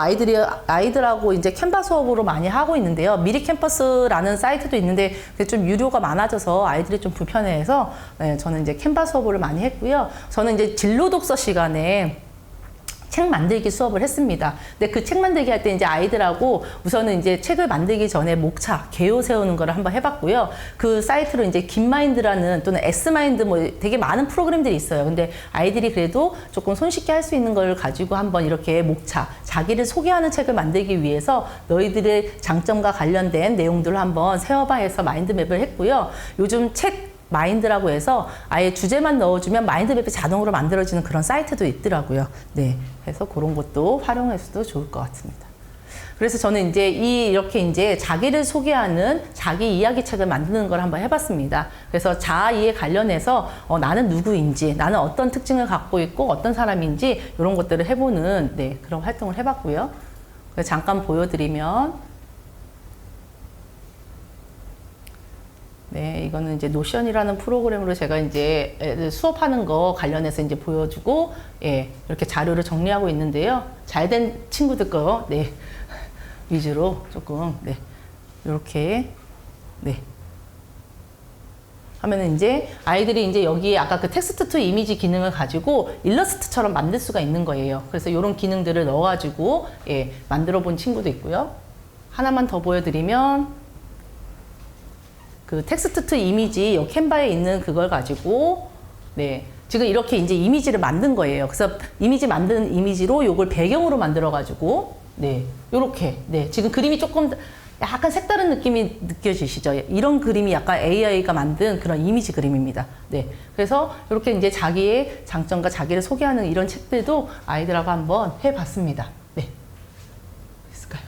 아이들하고 이제 캔바 수업으로 많이 하고 있는데요. 미리 캠퍼스라는 사이트도 있는데 좀 유료가 많아져서 아이들이 좀 불편해해서 저는 이제 캔바 수업을 많이 했고요. 저는 이제 진로 독서 시간에 책 만들기 수업을 했습니다. 근데 그 책 만들기 할 때 이제 아이들하고 우선은 이제 책을 만들기 전에 목차, 개요 세우는 거를 한번 해봤고요. 그 사이트로 이제 김마인드라는 또는 S마인드 뭐 되게 많은 프로그램들이 있어요. 근데 아이들이 그래도 조금 손쉽게 할 수 있는 걸 가지고 한번 이렇게 목차, 자기를 소개하는 책을 만들기 위해서 너희들의 장점과 관련된 내용들을 한번 세워봐 해서 마인드맵을 했고요. 요즘 책 마인드라고 해서 아예 주제만 넣어주면 마인드맵이 자동으로 만들어지는 그런 사이트도 있더라고요. 네, 그래서 그런 것도 활용해서도 좋을 것 같습니다. 그래서 저는 이제 이렇게 이제 자기를 소개하는 자기 이야기 책을 만드는 걸 한번 해봤습니다. 그래서 자아 이해 관련해서 나는 누구인지, 나는 어떤 특징을 갖고 있고 어떤 사람인지 이런 것들을 해보는 그런 활동을 해봤고요. 잠깐 보여드리면. 네, 이거는 이제 노션이라는 프로그램으로 제가 이제 애들 수업하는 거 관련해서 이제 보여주고, 이렇게 자료를 정리하고 있는데요. 잘된 친구들 거, 위주로 조금, 이렇게, 하면은 이제 아이들이 이제 여기에 아까 그 텍스트 투 이미지 기능을 가지고 일러스트처럼 만들 수가 있는 거예요. 그래서 이런 기능들을 넣어가지고, 만들어 본 친구도 있고요. 하나만 더 보여드리면, 그 텍스트 투 이미지 이 캔바에 있는 그걸 가지고 지금 이렇게 이제 이미지를 만든 거예요. 그래서 이미지 만든 이미지로 요걸 배경으로 만들어 가지고 요렇게 지금 그림이 조금 약간 색다른 느낌이 느껴지시죠? 이런 그림이 약간 AI가 만든 그런 이미지 그림입니다. 그래서 이렇게 이제 자기의 장점과 자기를 소개하는 이런 책들도 아이들하고 한번 해봤습니다. 있을까요?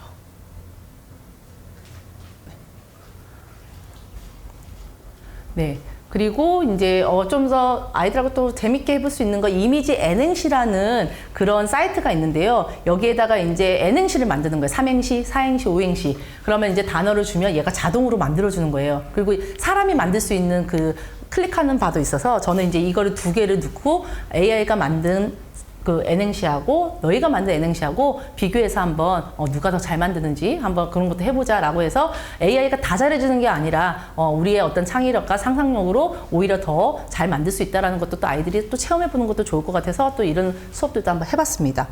네. 그리고 이제 좀 더 아이들하고 또 재밌게 해볼 수 있는 거 이미지 N행시라는 그런 사이트가 있는데요. 여기에다가 이제 N행시를 만드는 거예요. 3행시, 4행시, 5행시. 그러면 이제 단어를 주면 얘가 자동으로 만들어주는 거예요. 그리고 사람이 만들 수 있는 그 클릭하는 바도 있어서 저는 이제 이거를 2개를 넣고 AI가 만든 그 N행시하고 너희가 만든 N행시하고 비교해서 한번 누가 더 잘 만드는지 한번 그런 것도 해보자라고 해서 AI가 다 잘해주는 게 아니라 우리의 어떤 창의력과 상상력으로 오히려 더 잘 만들 수 있다는 것도 또 아이들이 또 체험해보는 것도 좋을 것 같아서 또 이런 수업들도 한번 해봤습니다.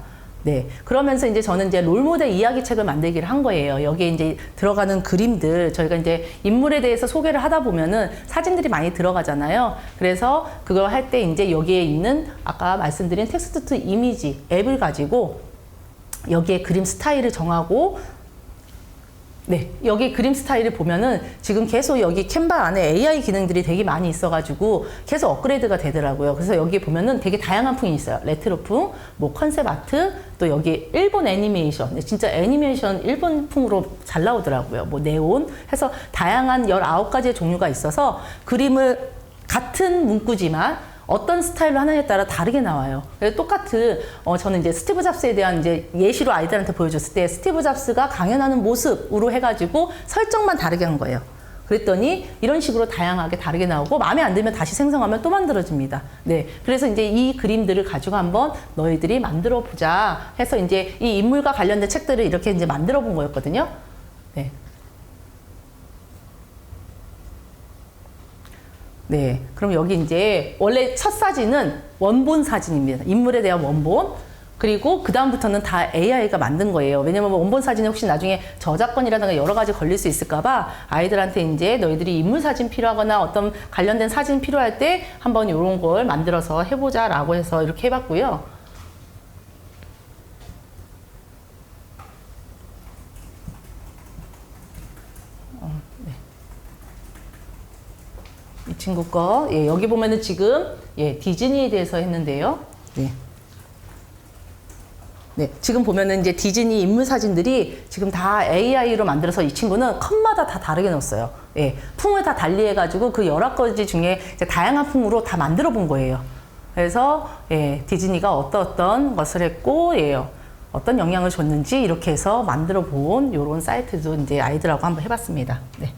네. 그러면서 이제 저는 이제 롤모델 이야기책을 만들기를 한 거예요. 여기에 이제 들어가는 그림들, 저희가 이제 인물에 대해서 소개를 하다 보면은 사진들이 많이 들어가잖아요. 그래서 그걸 할 때 이제 여기에 있는 아까 말씀드린 텍스트 투 이미지 앱을 가지고 여기에 그림 스타일을 정하고 네, 여기 그림 스타일을 보면은 지금 계속 여기 캔바 안에 AI 기능들이 되게 많이 있어가지고 계속 업그레이드가 되더라고요. 그래서 여기 보면은 되게 다양한 풍이 있어요. 레트로풍, 뭐 컨셉 아트, 또 여기 일본 애니메이션, 진짜 애니메이션 일본풍으로 잘 나오더라고요. 뭐 네온 해서 다양한 19가지의 종류가 있어서 그림을 같은 문구지만 어떤 스타일로 하느냐에 따라 다르게 나와요. 그래서 똑같은 저는 이제 스티브 잡스에 대한 이제 예시로 아이들한테 보여줬을 때 스티브 잡스가 강연하는 모습으로 해가지고 설정만 다르게 한 거예요. 그랬더니 이런 식으로 다양하게 다르게 나오고 마음에 안 들면 다시 생성하면 또 만들어집니다. 네, 그래서 이제 이 그림들을 가지고 한번 너희들이 만들어 보자 해서 이제 이 인물과 관련된 책들을 이렇게 이제 만들어 본 거였거든요. 네. 네, 그럼 여기 이제 원래 첫 사진은 원본 사진입니다. 인물에 대한 원본. 그리고 그 다음부터는 다 AI가 만든 거예요. 왜냐면 원본 사진이 혹시 나중에 저작권이라든가 여러 가지 걸릴 수 있을까봐 아이들한테 이제 너희들이 인물 사진 필요하거나 어떤 관련된 사진 필요할 때 한번 이런 걸 만들어서 해보자라고 해서 이렇게 해봤고요. 이 친구 거, 예, 여기 보면은 지금, 예, 디즈니에 대해서 했는데요. 네. 네, 지금 보면은 이제 디즈니 인물 사진들이 지금 다 AI로 만들어서 이 친구는 컷마다 다 다르게 넣었어요. 예, 풍을 다 달리 해가지고 그 19가지 중에 이제 다양한 풍으로 다 만들어 본 거예요. 그래서, 예, 디즈니가 어떤 것을 했고, 예, 어떤 영향을 줬는지 이렇게 해서 만들어 본 요런 사이트도 이제 아이들하고 한번 해봤습니다. 네.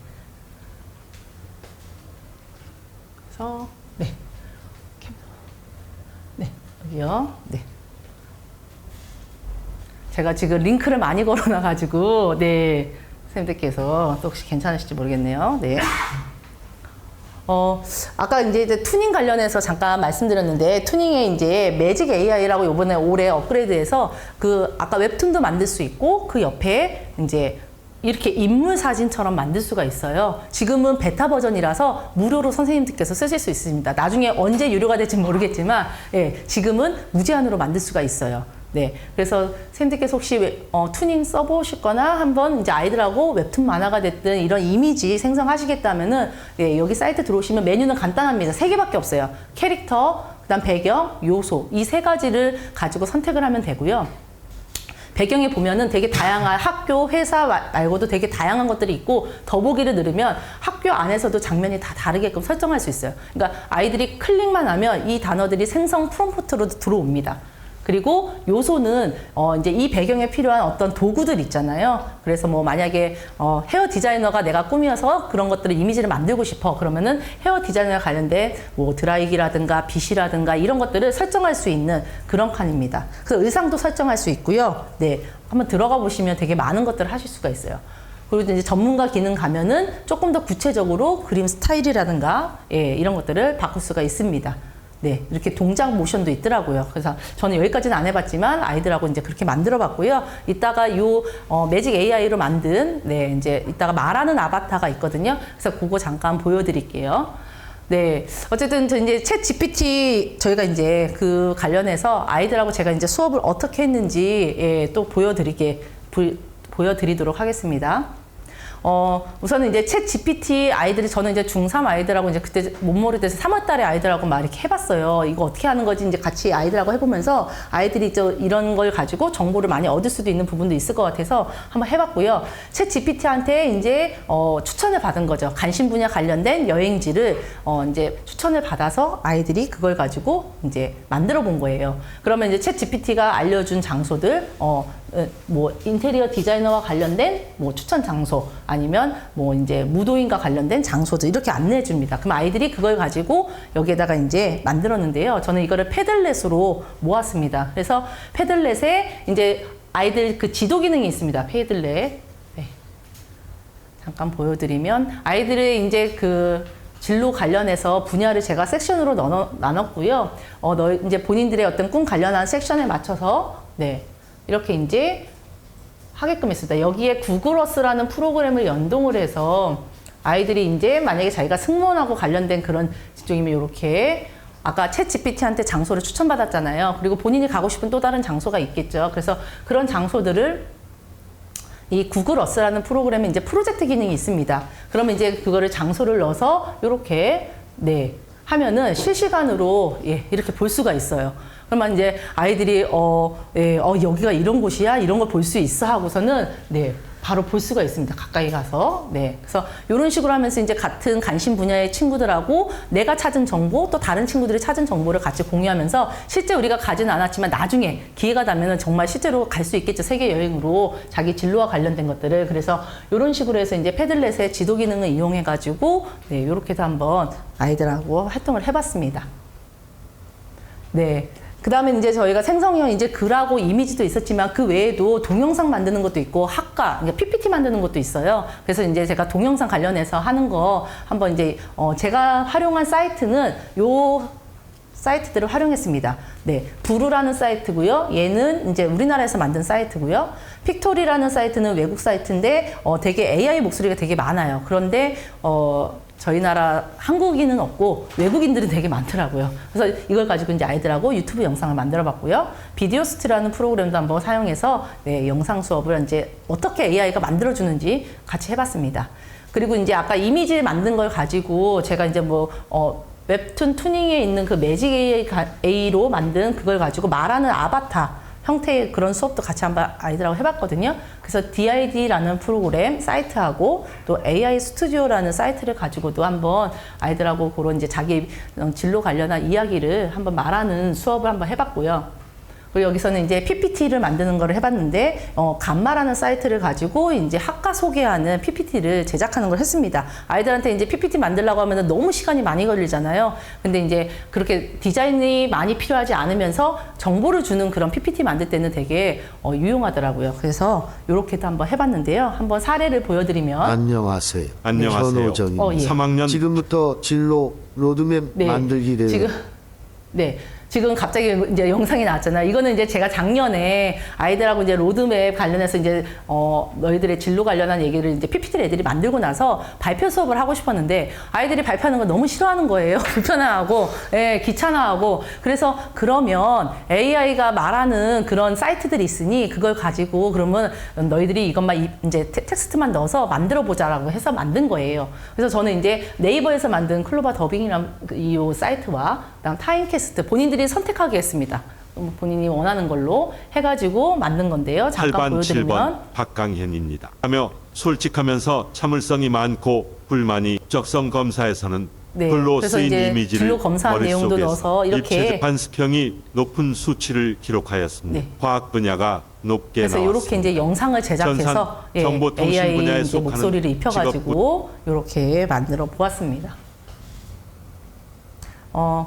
그래서 네, 네 여기요. 네, 제가 지금 링크를 많이 걸어놔가지고 네 선생님들께서 또 혹시 괜찮으실지 모르겠네요. 네. 아까 이제 투닝 관련해서 잠깐 말씀드렸는데 투닝에 이제 매직 AI라고 이번에 올해 업그레이드해서 그 아까 웹툰도 만들 수 있고 그 옆에 이제 이렇게 인물 사진처럼 만들 수가 있어요. 지금은 베타 버전이라서 무료로 선생님들께서 쓰실 수 있습니다. 나중에 언제 유료가 될지 모르겠지만, 예, 지금은 무제한으로 만들 수가 있어요. 네, 그래서 선생님들께서 혹시 투닝 써보시거나 한번 이제 아이들하고 웹툰 만화가 됐든 이런 이미지 생성하시겠다면은 예, 여기 사이트 들어오시면 메뉴는 간단합니다. 3개밖에 없어요. 캐릭터, 그다음 배경, 요소 이 3가지를 가지고 선택을 하면 되고요. 배경에 보면은 되게 다양한 학교, 회사 말고도 되게 다양한 것들이 있고 더보기를 누르면 학교 안에서도 장면이 다 다르게끔 설정할 수 있어요. 그러니까 아이들이 클릭만 하면 이 단어들이 생성 프롬프트로 들어옵니다. 그리고 요소는 이제 이 배경에 필요한 어떤 도구들 있잖아요. 그래서 뭐 만약에 헤어 디자이너가 내가 꿈이어서 그런 것들을 이미지를 만들고 싶어. 그러면은 헤어 디자이너와 관련된 뭐 드라이기라든가 빗이라든가 이런 것들을 설정할 수 있는 그런 칸입니다. 그래서 의상도 설정할 수 있고요. 네, 한번 들어가 보시면 되게 많은 것들을 하실 수가 있어요. 그리고 이제 전문가 기능 가면은 조금 더 구체적으로 그림 스타일이라든가 예, 이런 것들을 바꿀 수가 있습니다. 네, 이렇게 동작 모션도 있더라고요. 그래서 저는 여기까지는 안 해봤지만 아이들하고 이제 그렇게 만들어 봤고요. 이따가 요 매직 AI로 만든 네, 이제 이따가 말하는 아바타가 있거든요. 그래서 그거 잠깐 보여드릴게요. 네, 어쨌든 저 이제 챗 GPT 저희가 이제 그 관련해서 아이들하고 제가 이제 수업을 어떻게 했는지 예, 또 보여드리도록 하겠습니다. 우선은 이제 챗 GPT 아이들이 저는 이제 중3 아이들하고 이제 그때 못모를 돼서 3월 달에 아이들하고 막 이렇게 해봤어요. 이거 어떻게 하는 거지 이제 같이 아이들하고 해보면서 아이들이 이런 걸 가지고 정보를 많이 얻을 수도 있는 부분도 있을 것 같아서 한번 해봤고요. 챗 GPT한테 이제 추천을 받은 거죠. 관심 분야 관련된 여행지를 이제 추천을 받아서 아이들이 그걸 가지고 이제 만들어 본 거예요. 그러면 이제 챗 GPT가 알려준 장소들, 뭐 인테리어 디자이너와 관련된 뭐 추천 장소 아니면 뭐 이제 무도인과 관련된 장소들 이렇게 안내해 줍니다. 그럼 아이들이 그걸 가지고 여기에다가 이제 만들었는데요. 저는 이거를 패들렛으로 모았습니다. 그래서 패들렛에 이제 아이들 그 지도 기능이 있습니다. 패들렛. 네. 잠깐 보여드리면 아이들의 이제 그 진로 관련해서 분야를 제가 섹션으로 나눴고요. 이제 본인들의 어떤 꿈 관련한 섹션에 맞춰서 네. 이렇게 이제 하게끔 했습니다. 여기에 구글어스라는 프로그램을 연동을 해서 아이들이 이제 만약에 자기가 승무원하고 관련된 그런 직종이면 이렇게 아까 챗 GPT한테 장소를 추천받았잖아요. 그리고 본인이 가고 싶은 또 다른 장소가 있겠죠. 그래서 그런 장소들을 이 구글어스라는 프로그램에 이제 프로젝트 기능이 있습니다. 그러면 이제 그거를 장소를 넣어서 이렇게 네 하면은 실시간으로 이렇게 볼 수가 있어요. 그러면 이제 아이들이 여기가 이런 곳이야 이런 걸 볼 수 있어 하고서는 네 바로 볼 수가 있습니다. 가까이 가서 네 그래서 이런 식으로 하면서 이제 같은 관심 분야의 친구들하고 내가 찾은 정보 또 다른 친구들이 찾은 정보를 같이 공유하면서 실제 우리가 가지는 않았지만 나중에 기회가 되면은 정말 실제로 갈 수 있겠죠. 세계 여행으로 자기 진로와 관련된 것들을 그래서 이런 식으로 해서 이제 패들렛의 지도 기능을 이용해 가지고 네 이렇게 해서 한번 아이들하고 활동을 해봤습니다. 네. 그 다음에 이제 저희가 생성형 이제 글하고 이미지도 있었지만 그 외에도 동영상 만드는 것도 있고 학과, 그러니까 PPT 만드는 것도 있어요. 그래서 이제 제가 동영상 관련해서 하는 거 한번 이제 제가 활용한 사이트는 요 사이트들을 활용했습니다. 네. 부루라는 사이트고요. 얘는 이제 우리나라에서 만든 사이트고요. 픽토리라는 사이트는 외국 사이트인데 되게 AI 목소리가 되게 많아요. 그런데 저희 나라 한국인은 없고 외국인들은 되게 많더라고요. 그래서 이걸 가지고 이제 아이들하고 유튜브 영상을 만들어 봤고요. 비디오스트라는 프로그램도 한번 사용해서 네, 영상 수업을 이제 어떻게 AI가 만들어주는지 같이 해봤습니다. 그리고 이제 아까 이미지 만든 걸 가지고 제가 이제 뭐, 웹툰 투닝에 있는 그 매직 AI로 만든 그걸 가지고 말하는 아바타 형태의 그런 수업도 같이 한번 아이들하고 해봤거든요. 그래서 DID라는 프로그램 사이트하고 또 AI 스튜디오라는 사이트를 가지고도 한번 아이들하고 그런 이제 자기 진로 관련한 이야기를 한번 말하는 수업을 한번 해봤고요. 그리고 여기서는 이제 PPT를 만드는 거를 해봤는데, 감마라는 사이트를 가지고 이제 학과 소개하는 PPT를 제작하는 걸 했습니다. 아이들한테 이제 PPT 만들려고 하면 너무 시간이 많이 걸리잖아요. 근데 이제 그렇게 디자인이 많이 필요하지 않으면서 정보를 주는 그런 PPT 만들 때는 되게 유용하더라고요. 그래서 이렇게도 한번 해봤는데요. 한번 사례를 보여드리면. 안녕하세요. 안녕하세요. 전호정입니다. 예. 3학년 지금부터 진로 로드맵 네. 만들기를 지금 갑자기 이제 영상이 나왔잖아요. 이거는 이제 제가 작년에 아이들하고 이제 로드맵 관련해서 이제 너희들의 진로 관련한 얘기를 이제 PPT를 애들이 만들고 나서 발표 수업을 하고 싶었는데 아이들이 발표하는 걸 너무 싫어하는 거예요. 불편해하고, 귀찮아하고. 그래서 그러면 AI가 말하는 그런 사이트들이 있으니 그걸 가지고 그러면 너희들이 이것만 이제 텍스트만 넣어서 만들어 보자라고 해서 만든 거예요. 그래서 저는 이제 네이버에서 만든 클로바 더빙이라는 이 사이트와 그다음 타임캐스트 본인들이 선택하게 했습니다. 본인이 원하는 걸로 해가지고 만든 건데요. 잠깐 8반 보여드리면 7번 박강현입니다. 하며 솔직하면서 참을성이 많고 불만이 적성 검사에서는 네, 글로 그래서 쓰인 이제 이미지를 진로 검사한 내용도 머릿속에서 넣어서 이렇게 입체재판 수평이 높은 수치를 기록하였습니다. 네. 과학 분야가 높게 그래서 나왔습니다. 이렇게 이제 영상을 제작해서 전산 정보통신 AI 분야에 이제 속하는 목소리를 입혀가지고 이렇게 만들어 보았습니다.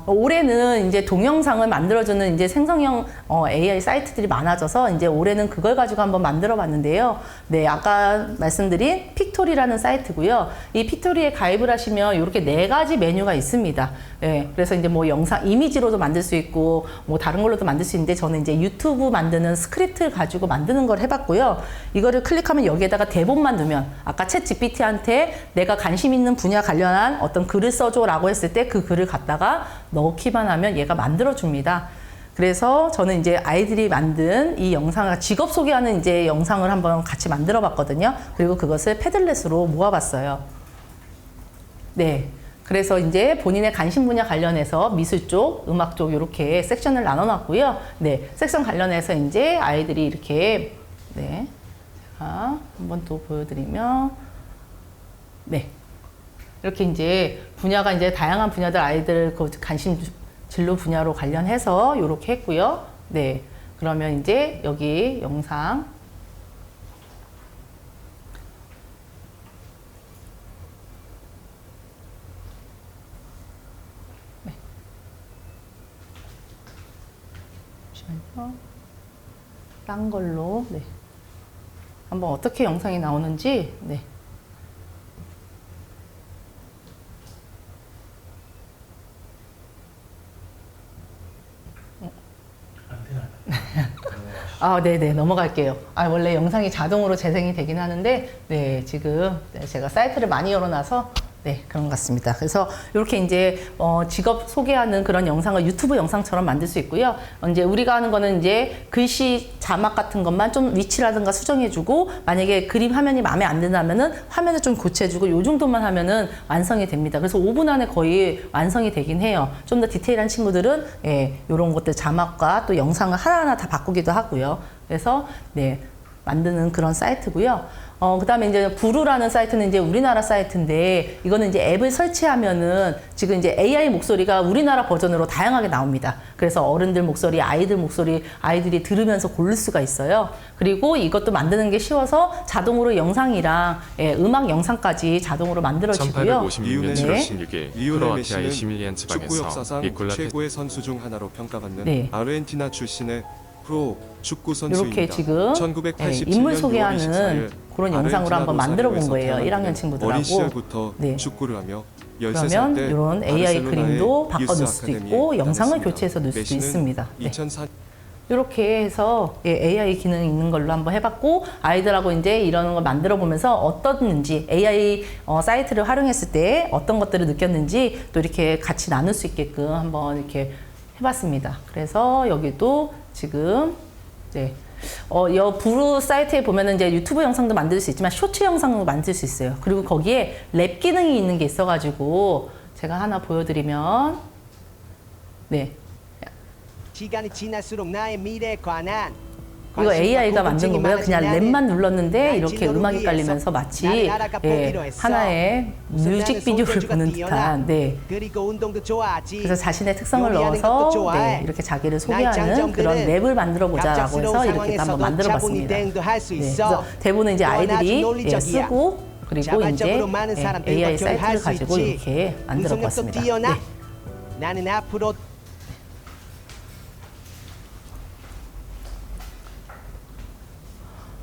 올해는 이제 동영상을 만들어주는 이제 생성형 AI 사이트들이 많아져서 이제 올해는 그걸 가지고 한번 만들어 봤는데요. 네, 아까 말씀드린 픽토리라는 사이트고요. 이 픽토리에 가입을 하시면 이렇게 4가지 메뉴가 있습니다. 네, 그래서 이제 뭐 영상, 이미지로도 만들 수 있고 뭐 다른 걸로도 만들 수 있는데 저는 이제 유튜브 만드는 스크립트를 가지고 만드는 걸 해봤고요. 이거를 클릭하면 여기에다가 대본만 두면 아까 챗 GPT한테 내가 관심 있는 분야 관련한 어떤 글을 써줘라고 했을 때 그 글을 갖다가 넣기만 하면 얘가 만들어줍니다. 그래서 저는 이제 아이들이 만든 이 영상을 직업 소개하는 이제 영상을 한번 같이 만들어 봤거든요. 그리고 그것을 패들렛으로 모아봤어요. 네. 그래서 이제 본인의 관심 분야 관련해서 미술 쪽, 음악 쪽 이렇게 섹션을 나눠놨고요. 네. 섹션 관련해서 이제 아이들이 이렇게 네. 제가 한번 또 보여드리면 네. 이렇게 이제 분야가 이제 다양한 분야들 아이들 그 관심 진로 분야로 관련해서 이렇게 했고요. 네. 그러면 이제 여기 영상 네. 잠시만요. 딴 걸로 네. 한번 어떻게 영상이 나오는지 네. 아, 네네, 넘어갈게요. 아, 원래 영상이 자동으로 재생이 되긴 하는데, 네, 지금 제가 사이트를 많이 열어놔서, 네, 그런 것 같습니다. 그래서 이렇게 이제, 직업 소개하는 그런 영상을 유튜브 영상처럼 만들 수 있고요. 이제 우리가 하는 거는 이제 글씨 자막 같은 것만 좀 위치라든가 수정해주고, 만약에 그림 화면이 마음에 안 든다면은 화면을 좀 고쳐주고, 요 정도만 하면은 완성이 됩니다. 그래서 5분 안에 거의 완성이 되긴 해요. 좀 더 디테일한 친구들은, 예, 요런 것들 자막과 또 영상을 하나하나 다 바꾸기도 하고요. 그래서, 네, 만드는 그런 사이트고요. 그 다음에 이제 부루라는 사이트는 이제 우리나라 사이트인데, 이거는 이제 앱을 설치하면은 지금 이제 AI 목소리가 우리나라 버전으로 다양하게 나옵니다. 그래서 어른들 목소리, 아이들 목소리, 아이들이 들으면서 고를 수가 있어요. 그리고 이것도 만드는 게 쉬워서 자동으로 영상이랑 예, 음악 영상까지 자동으로 만들어지고요. 1856년 7월 16일 리오넬 크로아티아의 메시는 시밀리안 축구 지방에서 역사상 니콜라 최고의 선수 중 하나로 평가받는 네. 아르헨티나 출신의 프로 축구 이렇게 선수입니다. 지금 1987년 인물 6월 소개하는 24일 그런 영상으로 한번 만들어 본 거예요. 아르헨티나로 1학년 어린 친구들하고. 시절부터 네. 축구를 하며 13살 그러면 때 이런 AI 바르셀로나의 그림도 바꿔 넣을 유스 수도 아카데미에 있고 영상을 다녔습니다. 교체해서 넣을 수도 메시는 있습니다. 네. 2004 이렇게 해서 예, AI 기능 있는 걸로 한번 해봤고 아이들하고 이제 이런 걸 만들어 보면서 어떻는지 AI 사이트를 활용했을 때 어떤 것들을 느꼈는지 또 이렇게 같이 나눌 수 있게끔 한번 이렇게 해봤습니다. 그래서 여기도 지금 이제 부루 사이트에 보면은 이제 유튜브 영상도 만들 수 있지만 쇼츠 영상도 만들 수 있어요. 그리고 거기에 랩 기능이 있는 게 있어가지고 제가 하나 보여드리면 네. 시간이 지날수록 나의 미래에 관한 이거 AI가 만든 거고요. 그냥 랩만 눌렀는데 이렇게 음악이 깔리면서 마치 예, 하나의 뮤직비디오를 보는 듯한 네. 그리고 운동도 좋아하지. 그래서 자신의 특성을 요리하는 것도 넣어서 좋아해. 네, 이렇게 자기를 나의 소개하는 장점들은 그런 랩을 만들어 보자라고 갑작스러운 해서 이렇게 한번 상황에서도 만들어 봤습니다. 차분히 대응도 할수 네, 있어. 그래서 대부분 이제 넌 아주 아이들이 예, 논리적이야. 쓰고 그리고 이제 자발적으로 많은 예, 사람들과 AI 교류할 사이트를 수 가지고 있지. 이렇게 만들어 분석력도 봤습니다. 뛰어나. 네. 나는 앞으로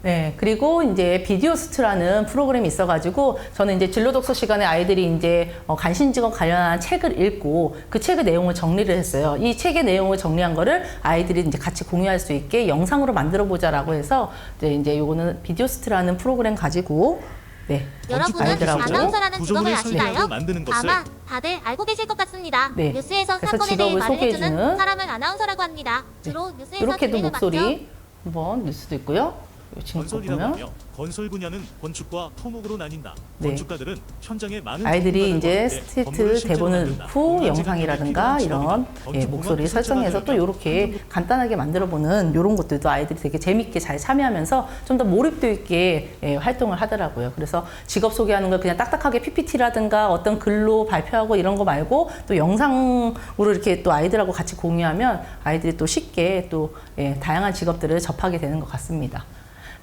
네, 그리고 이제 비디오스트라는 프로그램이 있어가지고 저는 이제 진로 독서 시간에 아이들이 이제 관심직업 관련한 책을 읽고 그 책의 내용을 정리를 했어요. 이 책의 내용을 정리한 거를 아이들이 이제 같이 공유할 수 있게 영상으로 만들어 보자라고 해서 이제 요거는 비디오스트라는 프로그램 가지고 네, 여러분은 아이들하고 아나운서라는 직업을 아시나요? 만드는 아마 다들 알고 계실 것 같습니다. 네. 뉴스에서 그래서 사건에 대해 직업을 말을 해주는 소개해주는 사람을 아나운서라고 합니다. 주로 뉴스에서 이렇게도 진행을 맡죠. 목소리 한번 넣을 수도 있고요. 이 친구 건설이라고 보면 하며 건설 분야는 건축과 토목으로 나뉜다. 네. 건축가들은 현장에 많은 아이들이 전문가들과 이제 함께 스트리트 건물을 실제로 대본을 만든다. 넣고 공간지각력이 영상이라든가 필요한 이런 직업이다. 예, 건축 목소리 공간 설정해서 또 이렇게 간단하게 만들어보는 이런 것들도 아이들이 되게 재밌게 잘 참여하면서 좀 더 몰입도 있게 예, 활동을 하더라고요. 그래서 직업 소개하는 걸 그냥 딱딱하게 PPT라든가 어떤 글로 발표하고 이런 거 말고 또 영상으로 이렇게 또 아이들하고 같이 공유하면 아이들이 또 쉽게 또 예, 다양한 직업들을 접하게 되는 것 같습니다.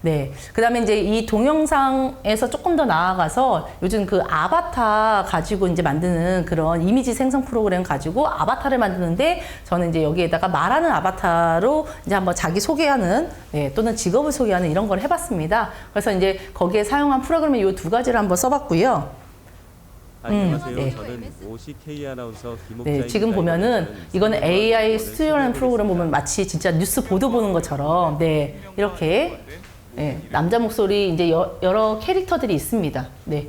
네. 그 다음에 이제 이 동영상에서 조금 더 나아가서 요즘 그 아바타 가지고 이제 만드는 그런 이미지 생성 프로그램 가지고 아바타를 만드는데 저는 이제 여기에다가 말하는 아바타로 이제 한번 자기 소개하는 네, 또는 직업을 소개하는 이런 걸 해봤습니다. 그래서 이제 거기에 사용한 프로그램의 이 두 가지를 한번 써봤고요. 안녕하세요. 네. 저는 OCK 아나운서 김옥자입니다. 네, 지금 보면은 이거는 AI 스튜디오라는 프로그램 보면 마치 진짜 뉴스 보도 보는 것처럼 네, 이렇게 네, 남자 목소리 이제 여러 캐릭터들이 있습니다. 네,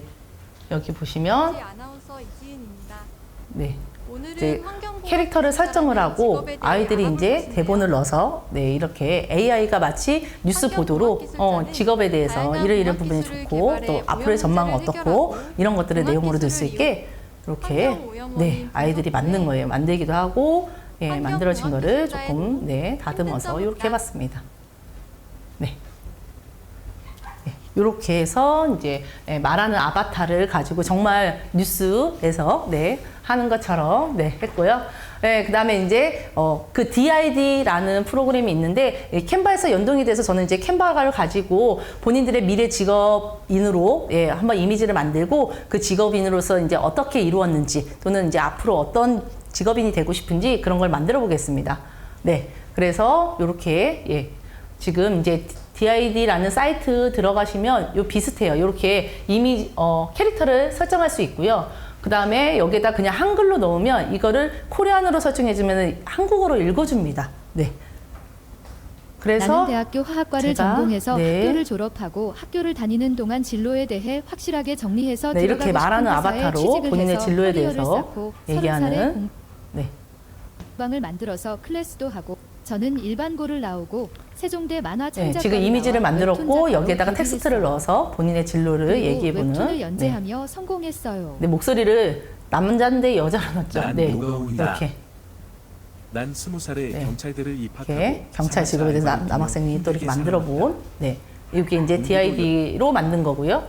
여기 보시면 아나운서 이지은입니다. 네. 이제 캐릭터를 설정을 하고 아이들이 이제 대본을 넣어서 네 이렇게 AI가 마치 뉴스 보도로 직업에 대해서 이런 부분이 좋고 또 앞으로의 전망은 어떻고 이런 것들을 내용으로 들 수 있게 이렇게 네 아이들이 만든 거예요. 만들기도 하고 예, 만들어진 거를 조금 네 다듬어서 이렇게 해봤습니다. 네. 이렇게 해서 이제 말하는 아바타를 가지고 정말 뉴스에서 네 하는 것처럼 네 했고요. 네, 그다음에 이제 그 DID라는 프로그램이 있는데 캔바에서 연동이 돼서 저는 이제 캔바를 가지고 본인들의 미래 직업인으로 예, 한번 이미지를 만들고 그 직업인으로서 이제 어떻게 이루었는지 또는 이제 앞으로 어떤 직업인이 되고 싶은지 그런 걸 만들어 보겠습니다. 네, 그래서 이렇게 예, 지금 이제 DID라는 사이트 들어가시면 요 비슷해요. 이렇게 이미 캐릭터를 설정할 수 있고요. 그 다음에 여기에다 그냥 한글로 넣으면 이거를 코리안으로 설정해주면 한국어로 읽어줍니다. 네. 그래서 나는 대학교 화학과를 제가, 전공해서 네. 학교를 졸업하고 학교를 다니는 동안 진로에 대해 확실하게 정리해서 네, 이렇게 들어가고 말하는 싶은 회사에 아바타로 취직을 본인의 해서 진로에 커리어를 대해서 쌓고 얘기하는 30살에 공방을 만들어서 클래스도 하고 저는 일반고를 나오고 세종대 만화 네, 창작과를 지금 이미지를 나와 만들었고 웹툰 여기에다가 작가로 텍스트를 데뷔했어요. 넣어서 본인의 진로를 그리고 얘기해보는 웹툰을 네. 연재하며 성공했어요. 네, 목소리를 남자인데 여자로 넣었죠. 난 네, 노가운이다. 이렇게 난 20살에 네. 경찰대를 입학하고 이렇게 경찰 직업에 대해서 남학생이 또 이렇게 만들어본 네, 이게 이제 DID로 만든 거고요.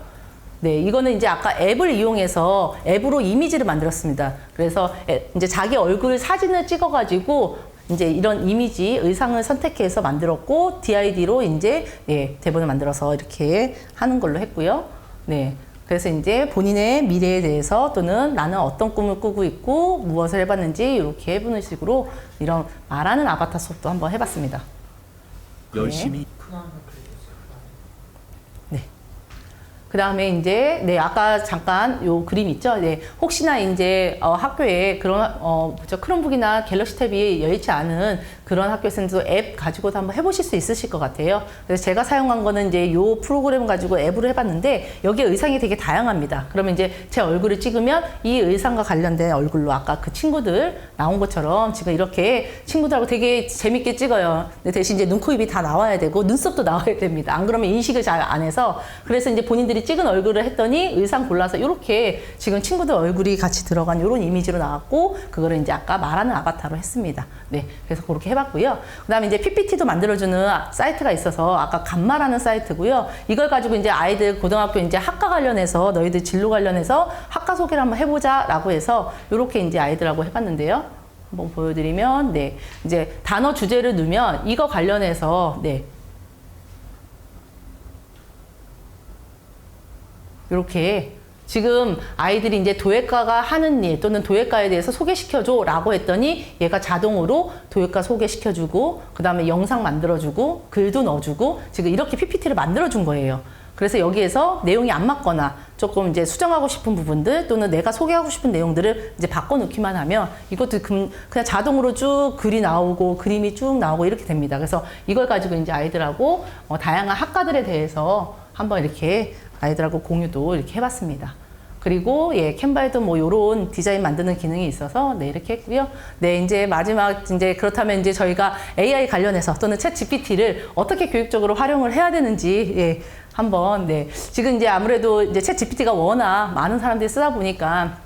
네, 이거는 이제 아까 앱을 이용해서 앱으로 이미지를 만들었습니다. 그래서 이제 자기 얼굴 사진을 찍어가지고 이제 이런 이미지 의상을 선택해서 만들었고 DID로 이제 예, 대본을 만들어서 이렇게 하는 걸로 했고요. 네. 그래서 이제 본인의 미래에 대해서 또는 나는 어떤 꿈을 꾸고 있고 무엇을 해봤는지 이렇게 해보는 식으로 이런 말하는 아바타 수업도 한번 해봤습니다. 열심히 그 다음에 이제, 네, 아까 잠깐 요 그림 있죠? 네, 혹시나 이제, 학교에 그런, 크롬북이나 갤럭시 탭이 여의치 않은 그런 학교에서도 앱 가지고도 한번 해보실 수 있으실 것 같아요. 그래서 제가 사용한 거는 이제 요 프로그램 가지고 앱으로 해봤는데, 여기에 의상이 되게 다양합니다. 그러면 이제 제 얼굴을 찍으면 이 의상과 관련된 얼굴로 아까 그 친구들 나온 것처럼 지금 이렇게 친구들하고 되게 재밌게 찍어요. 근데 대신 이제 눈, 코, 입이 다 나와야 되고, 눈썹도 나와야 됩니다. 안 그러면 인식을 잘 안 해서, 그래서 이제 본인들이 찍은 얼굴을 했더니 의상 골라서 이렇게 지금 친구들 얼굴이 같이 들어간 이런 이미지로 나왔고 그거를 이제 아까 말하는 아바타로 했습니다. 네, 그래서 그렇게 해봤고요. 그다음에 이제 PPT도 만들어주는 사이트가 있어서 아까 간마라는 사이트고요. 이걸 가지고 이제 아이들 고등학교 이제 학과 관련해서 너희들 진로 관련해서 학과 소개를 한번 해보자라고 해서 이렇게 이제 아이들하고 해봤는데요. 한번 보여드리면 네, 이제 단어 주제를 넣으면 이거 관련해서 네. 이렇게 지금 아이들이 이제 도예과가 하는 일 또는 도예과에 대해서 소개시켜줘 라고 했더니 얘가 자동으로 도예과 소개시켜주고 그 다음에 영상 만들어주고 글도 넣어주고 지금 이렇게 PPT를 만들어준 거예요. 그래서 여기에서 내용이 안 맞거나 조금 이제 수정하고 싶은 부분들 또는 내가 소개하고 싶은 내용들을 이제 바꿔놓기만 하면 이것도 그냥 자동으로 쭉 글이 나오고 그림이 쭉 나오고 이렇게 됩니다. 그래서 이걸 가지고 이제 아이들하고 다양한 학과들에 대해서 한번 이렇게 아이들하고 공유도 이렇게 해봤습니다. 그리고 예, 캔바에도 뭐 요런 디자인 만드는 기능이 있어서 네, 이렇게 했고요. 네, 이제 마지막 이제 그렇다면 이제 저희가 AI 관련해서 또는 챗 GPT를 어떻게 교육적으로 활용을 해야 되는지 예, 한번 네. 지금 이제 아무래도 이제 챗 GPT가 워낙 많은 사람들이 쓰다 보니까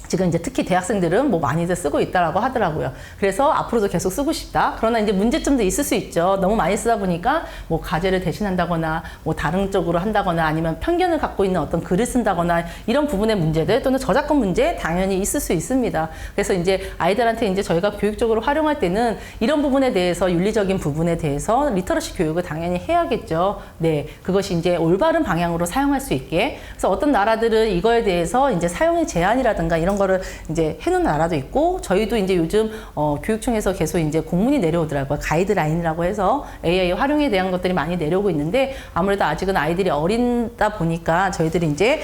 지금 이제 특히 대학생들은 뭐 많이들 쓰고 있다라고 하더라고요. 그래서 앞으로도 계속 쓰고 싶다. 그러나 이제 문제점도 있을 수 있죠. 너무 많이 쓰다 보니까 뭐 과제를 대신한다거나 뭐 다른 쪽으로 한다거나 아니면 편견을 갖고 있는 어떤 글을 쓴다거나 이런 부분의 문제들 또는 저작권 문제 당연히 있을 수 있습니다. 그래서 이제 아이들한테 이제 저희가 교육적으로 활용할 때는 이런 부분에 대해서 윤리적인 부분에 대해서 리터러시 교육을 당연히 해야겠죠. 네. 그것이 이제 올바른 방향으로 사용할 수 있게. 그래서 어떤 나라들은 이거에 대해서 이제 사용의 제한이라든가 이런 거를 이제 해놓은 나라도 있고 저희도 이제 요즘 교육청에서 계속 이제 공문이 내려오더라고요. 가이드라인이라고 해서 AI 활용에 대한 것들이 많이 내려오고 있는데 아무래도 아직은 아이들이 어린다 보니까 저희들이 이제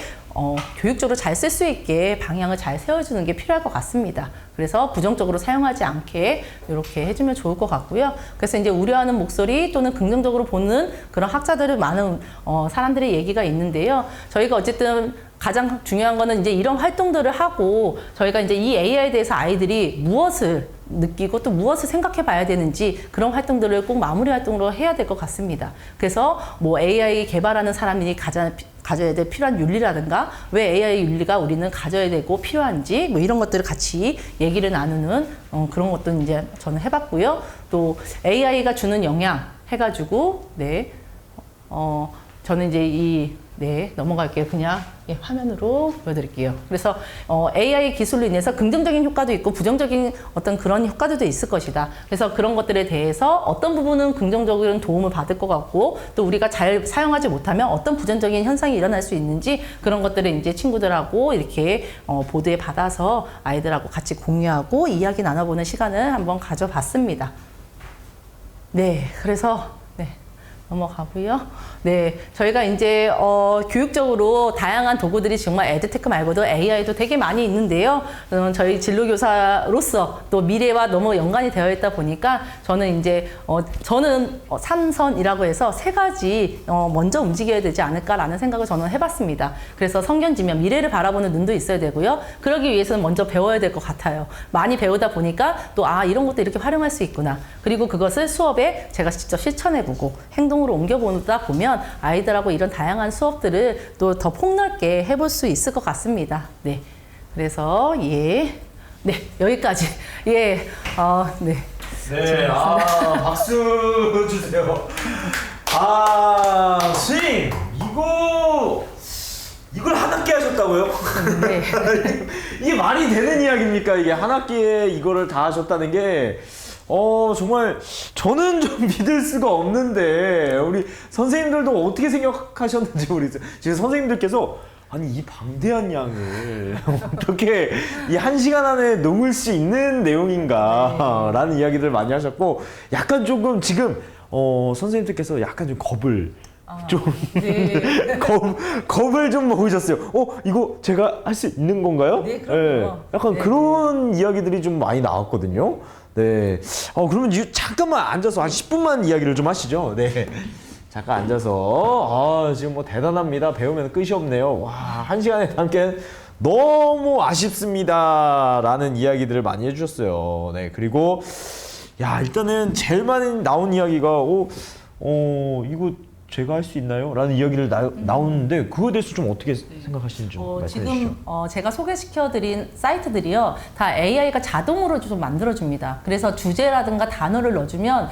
교육적으로 잘 쓸 수 있게 방향을 잘 세워주는 게 필요할 것 같습니다. 그래서 부정적으로 사용하지 않게 이렇게 해주면 좋을 것 같고요. 그래서 이제 우려하는 목소리 또는 긍정적으로 보는 그런 학자들을 많은 사람들의 얘기가 있는데요. 저희가 어쨌든 가장 중요한 거는 이제 이런 활동들을 하고 저희가 이제 이 AI에 대해서 아이들이 무엇을 느끼고 또 무엇을 생각해 봐야 되는지 그런 활동들을 꼭 마무리 활동으로 해야 될 것 같습니다. 그래서 뭐 AI 개발하는 사람이 가져야 될 필요한 윤리라든가 왜 AI 윤리가 우리는 가져야 되고 필요한지 뭐 이런 것들을 같이 얘기를 나누는 그런 것도 이제 저는 해봤고요. 또 AI가 주는 영향 해가지고 저는 이제 넘어갈게요. 그냥 화면으로 보여드릴게요. 그래서 AI 기술로 인해서 긍정적인 효과도 있고 부정적인 어떤 그런 효과들도 있을 것이다. 그래서 그런 것들에 대해서 어떤 부분은 긍정적인 도움을 받을 것 같고 또 우리가 잘 사용하지 못하면 어떤 부정적인 현상이 일어날 수 있는지 그런 것들을 이제 친구들하고 이렇게 보드에 받아서 아이들하고 같이 공유하고 이야기 나눠보는 시간을 한번 가져봤습니다. 네, 그래서 넘어가고요. 네, 저희가 이제 교육적으로 다양한 도구들이 정말 에듀테크 말고도 AI도 되게 많이 있는데요. 저희 진로교사로서 또 미래와 너무 연관이 되어 있다 보니까 저는 이제 저는 3선이라고 해서 3가지 먼저 움직여야 되지 않을까라는 생각을 저는 해봤습니다. 그래서 성견지면 미래를 바라보는 눈도 있어야 되고요. 그러기 위해서는 먼저 배워야 될 것 같아요. 많이 배우다 보니까 또 이런 것도 이렇게 활용할 수 있구나. 그리고 그것을 수업에 제가 직접 실천해보고 행동으로 옮겨보다 보면 아이들하고 이런 다양한 수업들을 또 더 폭넓게 해볼 수 있을 것 같습니다. 네, 그래서 여기까지 네. 박수 주세요. 스님 이걸 한 학기 하셨다고요? 네. 이게 말이 되는 이야기입니까? 이게 한 학기에 이거를 다 하셨다는 게 정말 저는 좀 믿을 수가 없는데 우리 선생님들도 어떻게 생각하셨는지 모르겠어요. 지금 선생님들께서 아니 이 방대한 양을 어떻게 이 1시간 안에 녹을 수 있는 내용인가 라는 이야기들 많이 하셨고 약간 조금 지금 선생님들께서 약간 좀 겁을 겁을 좀 먹으셨어요. 이거 제가 할 수 있는 건가요? 네, 그럼요. 약간 그런 이야기들이 좀 많이 나왔거든요. 네. 그러면 잠깐만 앉아서 한 10분만 이야기를 좀 하시죠. 네. 잠깐 앉아서. 지금 뭐 대단합니다. 배우면 끝이 없네요. 와, 1시간에 담기엔 너무 아쉽습니다. 라는 이야기들을 많이 해주셨어요. 네. 그리고, 일단은 제일 많이 나온 이야기가, 이거 제가 할 수 있나요? 라는 이야기를 나오는데 그거에 대해서 좀 어떻게 생각하시는지 말씀해 주시죠. 지금 제가 소개시켜드린 사이트들이요 다 AI가 자동으로 좀 만들어줍니다. 그래서 주제라든가 단어를 넣어주면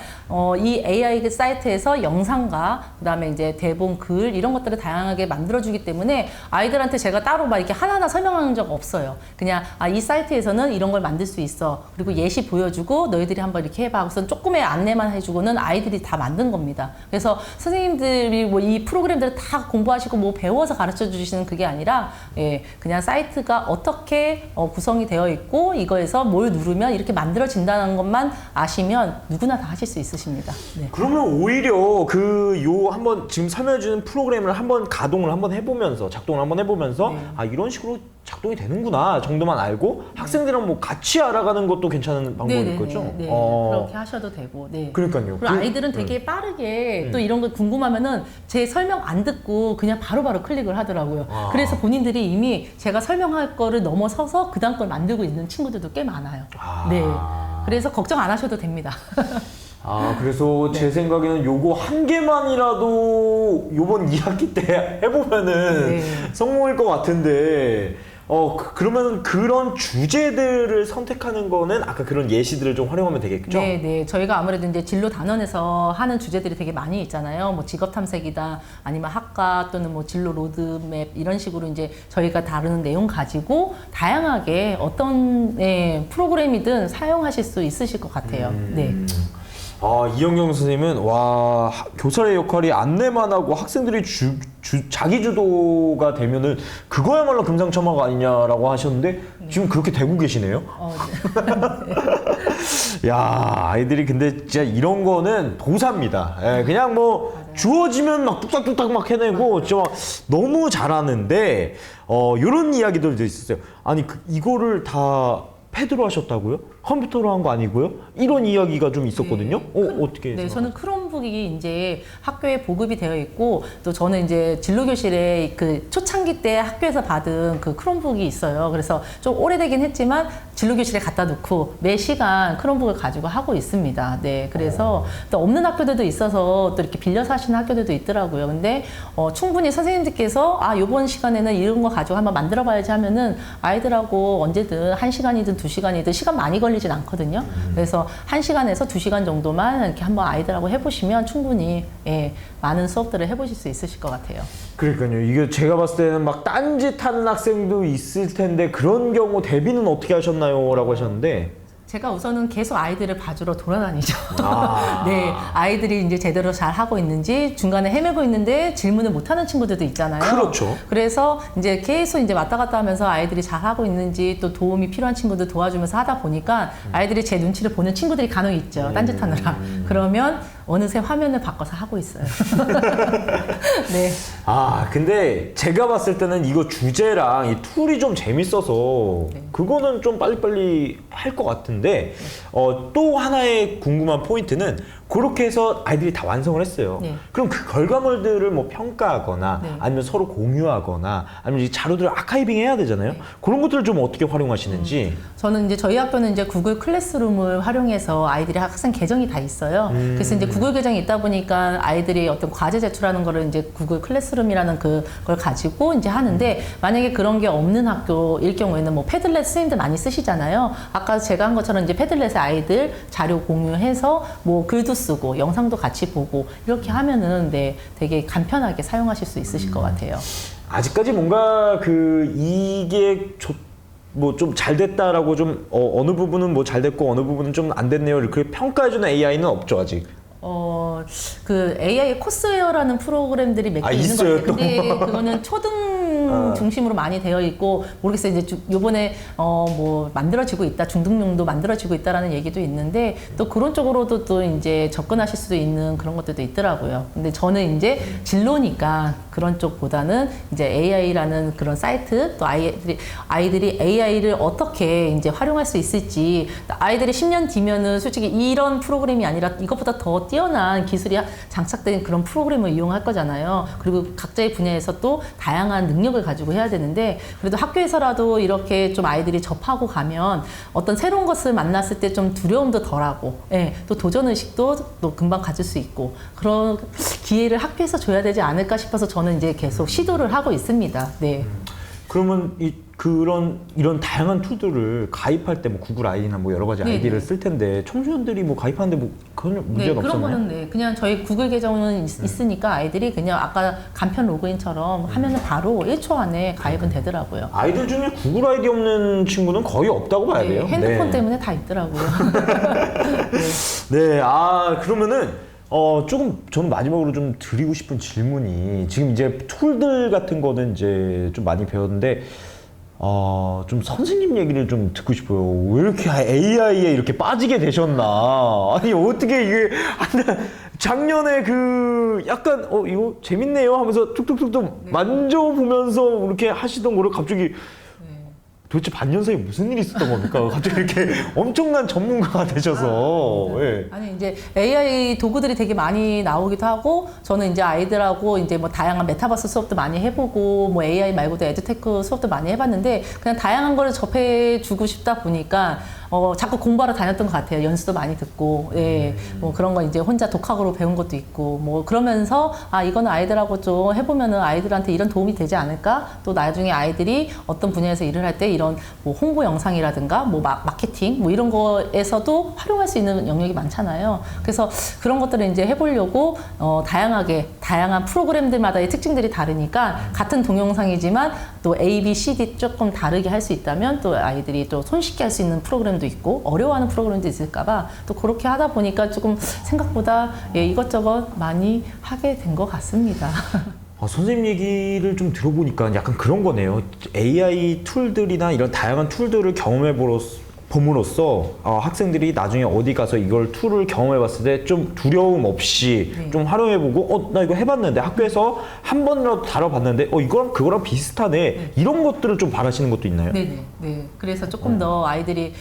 이 AI 사이트에서 영상과 그다음에 이제 대본, 글 이런 것들을 다양하게 만들어주기 때문에 아이들한테 제가 따로 막 이렇게 하나하나 설명하는 적 없어요. 그냥 이 사이트에서는 이런 걸 만들 수 있어. 그리고 예시 보여주고 너희들이 한번 이렇게 해봐. 그래서 조금의 안내만 해주고는 아이들이 다 만든 겁니다. 그래서 선생님들이 뭐 이 프로그램들을 다 공부하시고 뭐 배워서 가르쳐 주시는 그게 아니라 그냥 사이트가 어떻게 구성이 되어 있고 이거에서 뭘 누르면 이렇게 만들어진다는 것만 아시면 누구나 다 하실 수 있으십니다. 네. 그러면 오히려 한번 지금 설명해 주는 프로그램을 한번 가동을 한번 해보면서 작동을 한번 해보면서 이런 식으로 작동이 되는구나 정도만 알고 학생들이랑 뭐 같이 알아가는 것도 괜찮은 방법일 거죠? 네, 그렇게 하셔도 되고. 네. 그러니까요. 그리고 아이들은 되게 빠르게 또 이런 거 궁금하면은 제 설명 안 듣고 그냥 바로바로 클릭을 하더라고요. 그래서 본인들이 이미 제가 설명할 거를 넘어서서 그 다음 걸 만들고 있는 친구들도 꽤 많아요. 네. 그래서 걱정 안 하셔도 됩니다. 그래서 제 생각에는 요거 한 개만이라도 요번 2학기 때 해보면은 성공일 것 같은데 그러면 그런 주제들을 선택하는 거는 아까 그런 예시들을 좀 활용하면 되겠죠? 네. 저희가 아무래도 이제 진로 단원에서 하는 주제들이 되게 많이 있잖아요. 뭐 직업 탐색이다, 아니면 학과 또는 뭐 진로 로드맵 이런 식으로 이제 저희가 다루는 내용 가지고 다양하게 어떤 프로그램이든 사용하실 수 있으실 것 같아요. 네. 이영경 선생님은 교사의 역할이 안내만 하고 학생들이 자기 주도가 되면은 그거야말로 금상첨화가 아니냐라고 하셨는데 지금 그렇게 되고 계시네요. 아이들이 근데 진짜 이런 거는 도사입니다. 그냥 뭐 주어지면 막 뚝딱뚝딱 막 해내고 진짜 막 너무 잘하는데 이런 이야기들도 있었어요. 아니 이거를 다 패드로 하셨다고요? 컴퓨터로 한 거 아니고요? 이런 이야기가 좀 있었거든요. 어떻게? 저는 크롬북 크롬북이 이제 학교에 보급이 되어 있고 또 저는 이제 진로교실에 그 초창기 때 학교에서 받은 그 크롬북이 있어요. 그래서 좀 오래되긴 했지만 진로교실에 갖다 놓고 매 시간 크롬북을 가지고 하고 있습니다. 네, 그래서 또 없는 학교들도 있어서 또 이렇게 빌려서 하시는 학교들도 있더라고요. 근데 충분히 선생님들께서 이번 시간에는 이런 거 가지고 한번 만들어봐야지 하면은 아이들하고 언제든 1시간이든 2시간이든 시간 많이 걸리진 않거든요. 그래서 1시간에서 2시간 정도만 이렇게 한번 아이들하고 해보시면 충분히 많은 수업들을 해보실 수 있으실 것 같아요. 그러니까요. 이게 제가 봤을 때는 막 딴짓하는 학생도 있을 텐데 그런 경우 대비는 어떻게 하셨나요? 라고 하셨는데 제가 우선은 계속 아이들을 봐주러 돌아다니죠. 네, 아이들이 이제 제대로 잘 하고 있는지 중간에 헤매고 있는데 질문을 못하는 친구들도 있잖아요. 그렇죠. 그래서 이제 계속 이제 왔다 갔다 하면서 아이들이 잘 하고 있는지 또 도움이 필요한 친구들 도와주면서 하다 보니까 아이들이 제 눈치를 보는 친구들이 간혹 있죠. 딴짓하느라. 그러면 어느새 화면을 바꿔서 하고 있어요. 네. 근데 제가 봤을 때는 이거 주제랑 이 툴이 좀 재밌어서 그거는 좀 빨리빨리 할 것 같은데 또 하나의 궁금한 포인트는 그렇게 해서 아이들이 다 완성을 했어요. 그럼 그 결과물들을 뭐 평가하거나 아니면 서로 공유하거나 아니면 이 자료들을 아카이빙 해야 되잖아요. 그런 것들을 좀 어떻게 활용하시는지. 저는 이제 저희 학교는 이제 구글 클래스룸을 활용해서 아이들이 학생 계정이 다 있어요. 그래서 이제 구글 계정이 있다 보니까 아이들이 어떤 과제 제출하는 거를 이제 구글 클래스룸이라는 그걸 가지고 이제 하는데 만약에 그런 게 없는 학교일 경우에는 뭐 패들렛 선생님들 많이 쓰시잖아요. 아까 제가 한 것처럼 이제 패들렛에 아이들 자료 공유해서 뭐 글도 쓰고 영상도 같이 보고 이렇게 하면은 되게 간편하게 사용하실 수 있으실 것 같아요. 아직까지 뭔가 이게 뭐 좀 잘 됐다라고 좀 어느 부분은 뭐 잘 됐고 어느 부분은 좀 안 됐네요. 이렇게 평가해주는 AI는 없죠 아직. 그 AI 코스웨어라는 프로그램들이 몇 개 있는 것 같아요. 근데 그거는 초등 중심으로 많이 되어 있고 모르겠어요. 이제 요번에 뭐 만들어지고 있다, 중등용도 만들어지고 있다라는 얘기도 있는데 또 그런 쪽으로도 또 이제 접근하실 수도 있는 그런 것들도 있더라고요. 근데 저는 이제 진로니까 그런 쪽보다는 이제 AI라는 그런 사이트 또 아이들이 AI를 어떻게 이제 활용할 수 있을지 아이들이 10년 뒤면은 솔직히 이런 프로그램이 아니라 이것보다 더 뛰어난 기술이 장착된 그런 프로그램을 이용할 거잖아요. 그리고 각자의 분야에서 또 다양한 능력을 가지고 해야 되는데 그래도 학교에서라도 이렇게 좀 아이들이 접하고 가면 어떤 새로운 것을 만났을 때 좀 두려움도 덜하고 또 도전의식도 또 금방 가질 수 있고 그런 기회를 학교에서 줘야 되지 않을까 싶어서 저는 이제 계속 시도를 하고 있습니다. 네. 그러면 이런 다양한 툴들을 가입할 때 뭐 구글 아이디나 뭐 여러 가지 아이디를 쓸 텐데 청소년들이 뭐 가입하는데 뭐 그런 문제가 그런 없었나요? 거는 그냥 저희 구글 계정은 있으니까 아이들이 그냥 아까 간편 로그인처럼 하면은 바로 1초 안에 가입은 되더라고요. 아이들 중에 구글 아이디 없는 친구는 거의 없다고 봐야 돼요. 핸드폰 때문에 다 있더라고요. 그러면은 조금 저는 마지막으로 좀 드리고 싶은 질문이 지금 이제 툴들 같은 거는 이제 좀 많이 배웠는데 좀 선생님 얘기를 좀 듣고 싶어요. 왜 이렇게 AI에 이렇게 빠지게 되셨나? 아니 어떻게 이게 작년에 약간 이거 재밌네요 하면서 툭툭툭툭 만져보면서 이렇게 하시던 거를 갑자기 도대체 반년 사이에 무슨 일이 있었던 겁니까? 갑자기 이렇게 엄청난 전문가가 되셔서. 아니 이제 AI 도구들이 되게 많이 나오기도 하고 저는 이제 아이들하고 이제 뭐 다양한 메타버스 수업도 많이 해보고 뭐 AI 말고도 에듀테크 수업도 많이 해봤는데 그냥 다양한 거를 접해주고 싶다 보니까 자꾸 공부하러 다녔던 것 같아요. 연수도 많이 듣고, 뭐 그런 거 이제 혼자 독학으로 배운 것도 있고, 뭐 그러면서 이거는 아이들하고 좀 해보면은 아이들한테 이런 도움이 되지 않을까? 또 나중에 아이들이 어떤 분야에서 일을 할 때 이런 뭐 홍보 영상이라든가, 뭐 마케팅, 뭐 이런 거에서도 활용할 수 있는 영역이 많잖아요. 그래서 그런 것들을 이제 해보려고 다양한 프로그램들마다의 특징들이 다르니까 같은 동영상이지만 또 A, B, C, D 조금 다르게 할 수 있다면 또 아이들이 또 손쉽게 할 수 있는 프로그램도 있고 어려워하는 프로그램도 있을까봐 또 그렇게 하다 보니까 조금 생각보다 이것저것 많이 하게 된 것 같습니다. 선생님 얘기를 좀 들어보니까 약간 그런 거네요. AI 툴들이나 이런 다양한 툴들을 봄으로써 학생들이 나중에 어디 가서 이걸 툴을 경험해봤을 때 좀 두려움 없이 좀 활용해보고 나 이거 해봤는데 학교에서 한 번이라도 다뤄봤는데 이거랑 그거랑 비슷하네 이런 것들을 좀 바라시는 것도 있나요? 네네. 그래서 조금 더 아이들이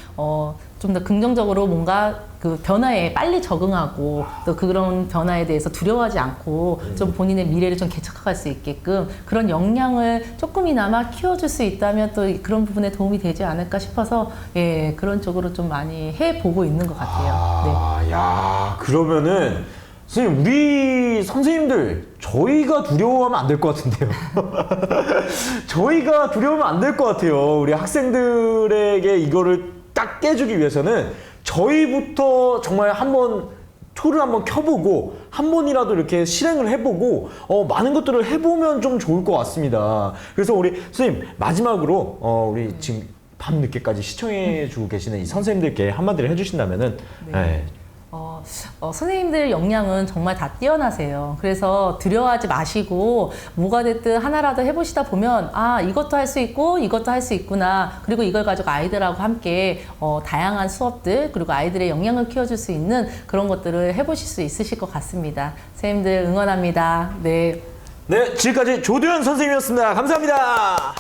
좀 더 긍정적으로 뭔가 그 변화에 빨리 적응하고 또 그런 변화에 대해서 두려워하지 않고 좀 본인의 미래를 좀 개척할 수 있게끔 그런 역량을 조금이나마 키워줄 수 있다면 또 그런 부분에 도움이 되지 않을까 싶어서 예, 그런 쪽으로 좀 많이 해보고 있는 것 같아요. 네. 야, 그러면은 선생님, 우리 선생님들 저희가 두려워하면 안 될 것 같은데요. 저희가 두려우면 안 될 것 같아요. 우리 학생들에게 이거를 딱 깨주기 위해서는 저희부터 정말 한번 툴을 한번 켜보고 한 번이라도 이렇게 실행을 해보고 많은 것들을 해보면 좀 좋을 것 같습니다. 그래서 우리 선생님 마지막으로 우리 지금 밤 늦게까지 시청해주고 계시는 이 선생님들께 한마디를 해주신다면은 네. 선생님들 역량은 정말 다 뛰어나세요. 그래서 두려워하지 마시고 뭐가 됐든 하나라도 해보시다 보면 아, 이것도 할 수 있고 이것도 할 수 있구나. 그리고 이걸 가지고 아이들하고 함께 다양한 수업들 그리고 아이들의 역량을 키워줄 수 있는 그런 것들을 해보실 수 있으실 것 같습니다. 선생님들 응원합니다. 네. 네, 지금까지 조도현 선생님이었습니다. 감사합니다.